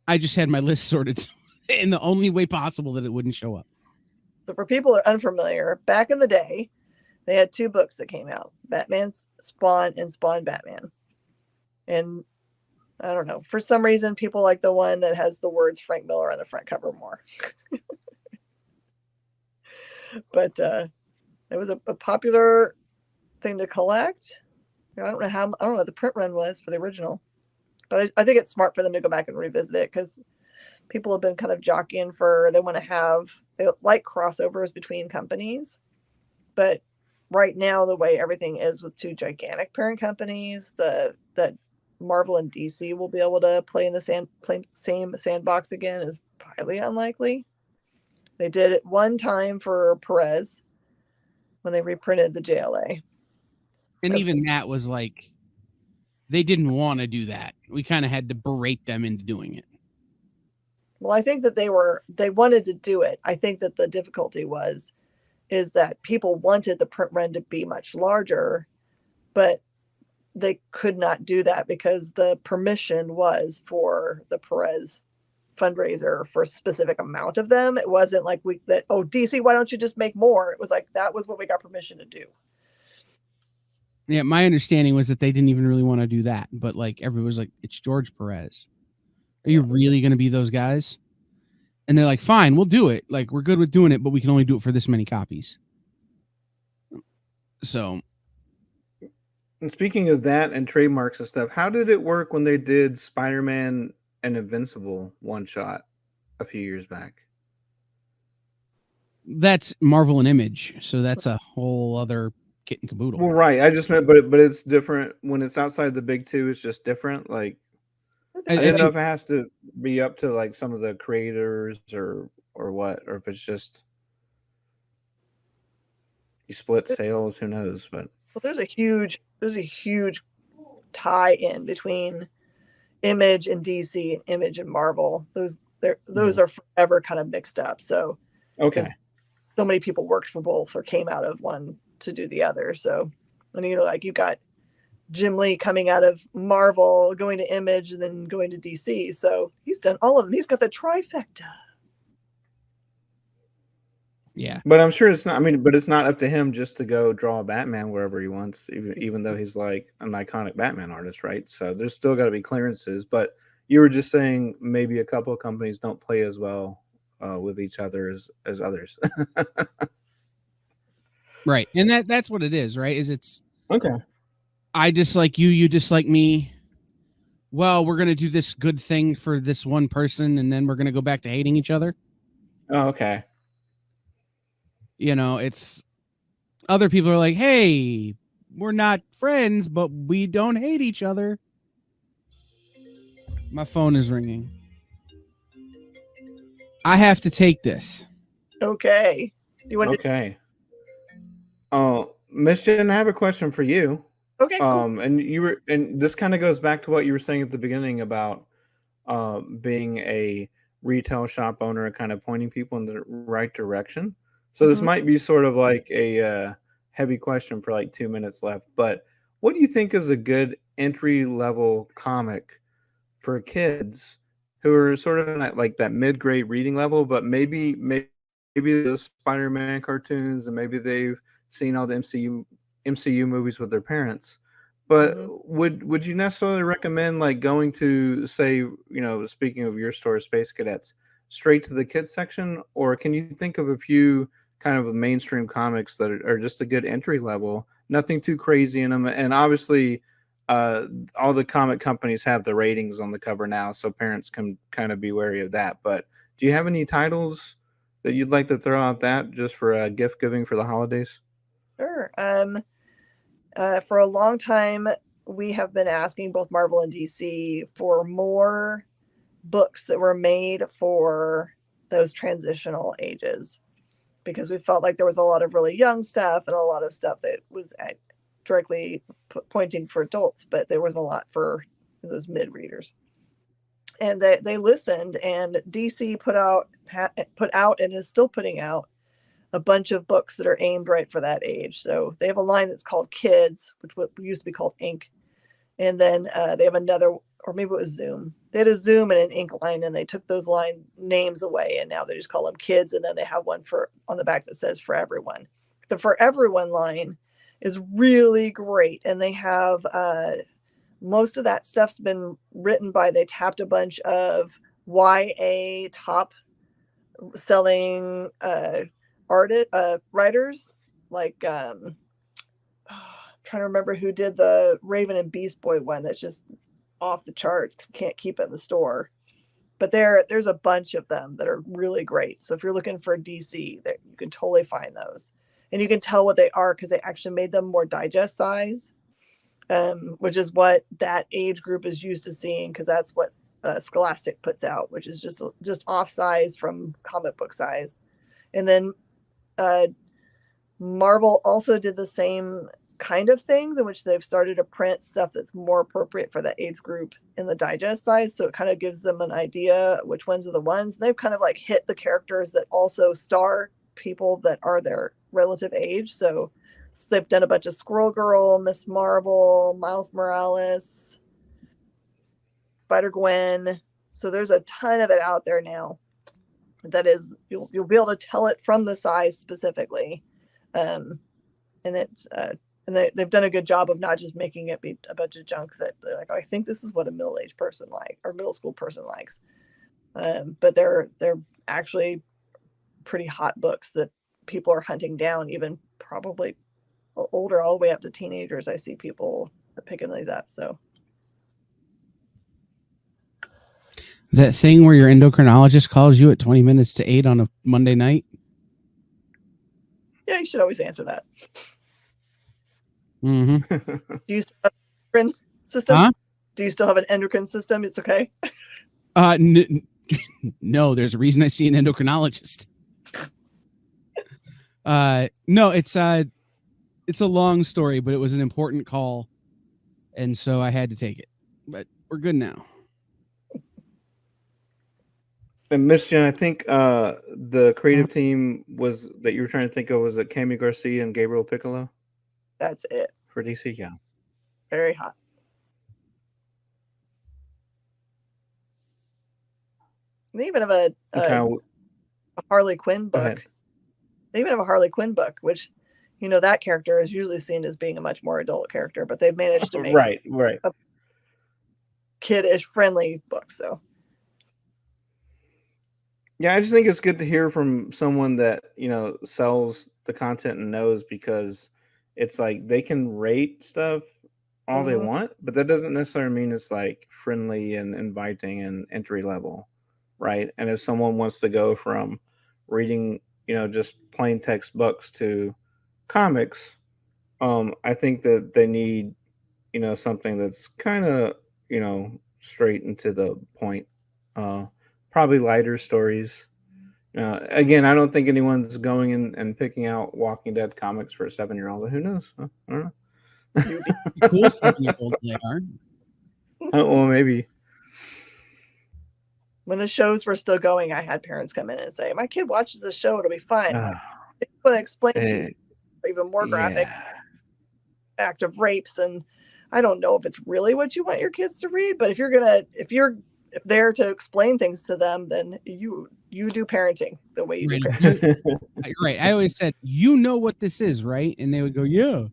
I just had my list sorted in the only way possible that it wouldn't show up. So for people who are unfamiliar, back in the day, they had 2 books that came out, Batman Spawn and Spawn Batman. And I don't know, for some reason, people like the one that has the words Frank Miller on the front cover more. But it was a popular thing to collect. I don't know what the print run was for the original. But I think it's smart for them to go back and revisit it because people have been kind of jockeying they like crossovers between companies. But right now, the way everything is with 2 gigantic parent companies, that Marvel and DC will be able to play in the same sandbox again is highly unlikely. They did it one time for Perez when they reprinted the JLA. And even that was like, they didn't want to do that. We kind of had to berate them into doing it. Well, I think that they wanted to do it. I think that the difficulty is that people wanted the print run to be much larger, but they could not do that because the permission was for the Perez fundraiser for a specific amount of them. It wasn't like DC, why don't you just make more? It was like, that was what we got permission to do. Yeah, my understanding was that they didn't even really want to do that, but like everyone was like, it's George Perez. Are you really going to be those guys? And they're like, fine, we'll do it. Like, we're good with doing it, but we can only do it for this many copies. So. And speaking of that and trademarks and stuff, how did it work when they did Spider-Man and Invincible one shot a few years back? That's Marvel and Image, so that's a whole other kit and caboodle. Well, right. I just meant, but it's different when it's outside the big two. It's just different. Like, I didn't know if it has to be up to like some of the creators or what, or if it's just you split sales. Who knows? But well, there's a huge tie-in between Image and DC and Image and Marvel. Those are forever kind of mixed up. So okay, so many people worked for both or came out of one to do the other. So, and like you got Jim Lee coming out of Marvel, going to Image, and then going to DC. So he's done all of them. He's got the trifecta. Yeah, but I'm sure it's not. I mean, but it's not up to him just to go draw a Batman wherever he wants, even though he's like an iconic Batman artist, right? So there's still got to be clearances. But you were just saying maybe a couple of companies don't play as well with each other as others. right, and that's what it is, right? Is it's okay. I dislike you, you dislike me. Well, we're gonna do this good thing for this one person, and then we're gonna go back to hating each other. Oh, okay. You know, it's other people are like, hey, we're not friends, but we don't hate each other. My phone is ringing. I have to take this. Okay. You want okay. Oh, Miss Jen, I have a question for you. Okay. Cool. And this kind of goes back to what you were saying at the beginning about being a retail shop owner and kind of pointing people in the right direction. So this might be sort of like a heavy question for like 2 minutes left, but what do you think is a good entry level comic for kids who are sort of in that mid-grade reading level, but maybe the Spider-Man cartoons and maybe they've seen all the MCU movies with their parents. But would you necessarily recommend like going to, say, speaking of your store, Space Cadets, straight to the kids section, or can you think of a few kind of mainstream comics that are just a good entry level, nothing too crazy in them? And obviously all the comic companies have the ratings on the cover now, so parents can kind of be wary of that. But do you have any titles that you'd like to throw out that just for gift giving for the holidays? Sure. For a long time, we have been asking both Marvel and DC for more books that were made for those transitional ages, because we felt like there was a lot of really young stuff and a lot of stuff that was directly pointing for adults, but there wasn't a lot for those mid readers. And they listened, and DC put out and is still putting out a bunch of books that are aimed right for that age. So they have a line that's called Kids, which used to be called Ink. And then they have another, or maybe it was Zoom. They had a Zoom and an Ink line, and they took those line names away, and now they just call them Kids. And then they have one on the back that says For Everyone. The For Everyone line is really great. And they have most of that stuff's been written by, they tapped a bunch of YA top selling writers, like I'm trying to remember who did the Raven and Beast Boy one that's just off the charts, can't keep it in the store, but there's a bunch of them that are really great. So if you're looking for DC, that you can totally find those, and you can tell what they are because they actually made them more digest size, which is what that age group is used to seeing, because that's what Scholastic puts out, which is just off size from comic book size. And then Marvel also did the same kind of things, in which they've started to print stuff that's more appropriate for that age group in the digest size. So it kind of gives them an idea which ones are the ones. They've kind of like hit the characters that also star people that are their relative age. So they've done a bunch of Squirrel Girl, Miss Marvel, Miles Morales, Spider-Gwen. So there's a ton of it out there now. That is, you'll be able to tell it from the size specifically. And it's and they've done a good job of not just making it be a bunch of junk that they're like, oh, I think this is what a middle-aged person like or middle school person likes. But they're actually pretty hot books that people are hunting down, even probably older, all the way up to teenagers. I see people picking these up. So that thing where your endocrinologist calls you at 20 minutes to 8 on a Monday night. Yeah, you should always answer that. Mm-hmm. Do you still have an endocrine system? Huh? Do you still have an endocrine system? It's okay. No, there's a reason I see an endocrinologist. No, it's a long story, but it was an important call, and so I had to take it. But we're good now. And Miss Jen, I think the creative team was that you were trying to think of was it Cami Garcia and Gabriel Piccolo That's it. for DC. Yeah, Very hot. They even have a Harley Quinn book. They even have a Harley Quinn book, which, you know, that character is usually seen as being a much more adult character, but they've managed to make right. a kiddish friendly book. So Yeah, I just think it's good to hear from someone that, you know, sells the content and knows, because it's like they can rate stuff all they want, but that doesn't necessarily mean it's like friendly and inviting and entry level, right? And if someone wants to go from reading, you know, just plain text books to comics, I think that they need, you know, something that's kind of, you know, straight and to the point. Probably lighter stories. Again, I don't think anyone's going and picking out Walking Dead comics for a 7-year-old. But who knows? I don't know. Cool 7-year-olds they are. Well, maybe. when the shows were still going, I had parents come in and say, "My kid watches this show; it'll be fine." I'm going to explain to you even more graphic act of rapes, and I don't know if it's really what you want your kids to read. But if you're there to explain things to them, then you do parenting the way you do parenting. Right. I always said, you know what this is, right? And they would go, yeah.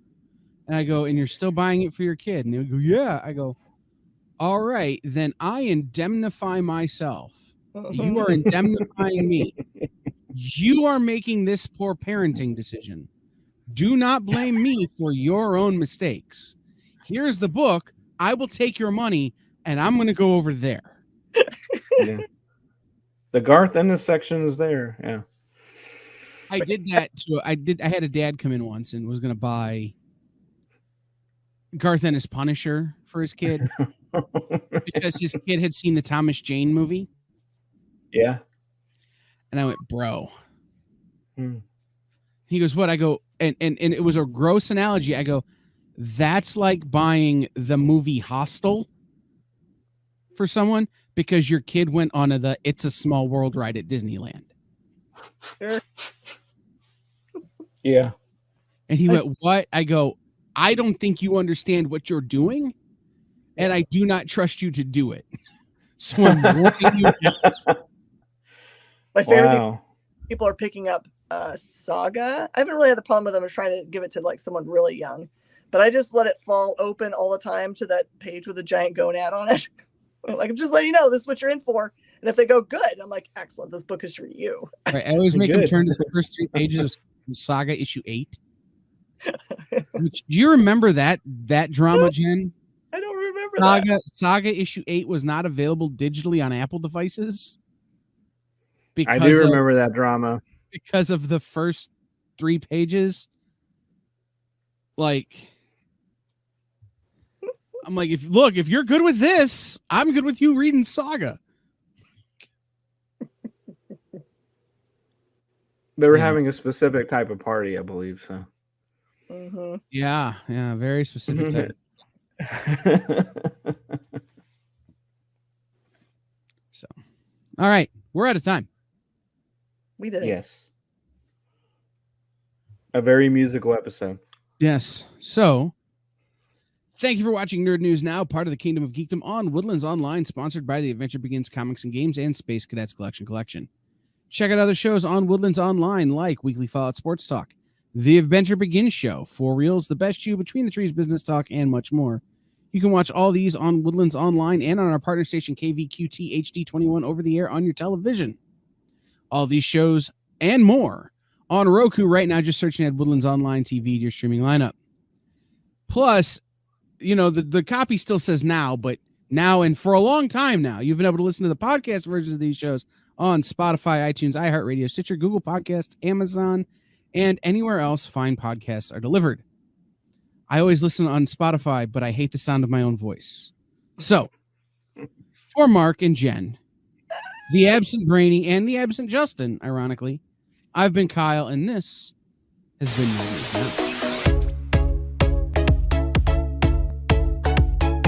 And I go, and you're still buying it for your kid? And they would go, yeah. I go, all right, then I indemnify myself. You are indemnifying me. You are making this poor parenting decision. Do not blame me for your own mistakes. Here's the book. I will take your money, and I'm going to go over there. Yeah. The Garth Ennis section is there. Yeah. I did that too. I had a dad come in once and was going to buy Garth Ennis Punisher for his kid because his kid had seen the Thomas Jane movie. Yeah. And I went, bro. He goes, what? I go, and it was a gross analogy. I go, that's like buying the movie Hostel for someone because your kid went on the It's a Small World ride at Disneyland. Yeah. And he went, what? I go, I don't think you understand what you're doing, and I do not trust you to do it. So I'm warning you now. My favorite thing, people are picking up Saga. I haven't really had the problem with them. I'm trying to give it to like someone really young, but I just let it fall open all the time to that page with a giant gonad on it. Like, I'm just letting you know this is what you're in for. And if they go good, I'm like, excellent, this book is for you. Right, I always make them turn to the first 3 pages of Saga issue 8. Do you remember that drama, Jen? I don't remember that. Saga issue 8 was not available digitally on Apple devices. I do remember that drama. Because of the first 3 pages. Like, I'm like, if you're good with this, I'm good with you reading Saga. They were Yeah. having a specific type of party, I believe. So. Mm-hmm. Yeah, very specific type. So, all right, we're out of time. We did. Yes. A very musical episode. Yes. So, thank you for watching Nerd News Now, part of the Kingdom of Geekdom on Woodlands Online, sponsored by the Adventure Begins Comics and Games and Space Cadets Collection. Check out other shows on Woodlands Online, like Weekly Fallout Sports Talk, The Adventure Begins Show, Four Reels, The Best You, Between the Trees Business Talk, and much more. You can watch all these on Woodlands Online and on our partner station KVQT HD21 over the air on your television. All these shows and more on Roku right now. Just searching at Woodlands Online TV to your streaming lineup. Plus, you know, the copy still says now, but now and for a long time now, you've been able to listen to the podcast versions of these shows on Spotify, iTunes, iHeartRadio, Stitcher, Google Podcasts, Amazon, and anywhere else fine podcasts are delivered. I always listen on Spotify, but I hate the sound of my own voice. So, for Mark and Jen, the absent Brainy, and the absent Justin, ironically, I've been Kyle, and this has been Nerd News Now.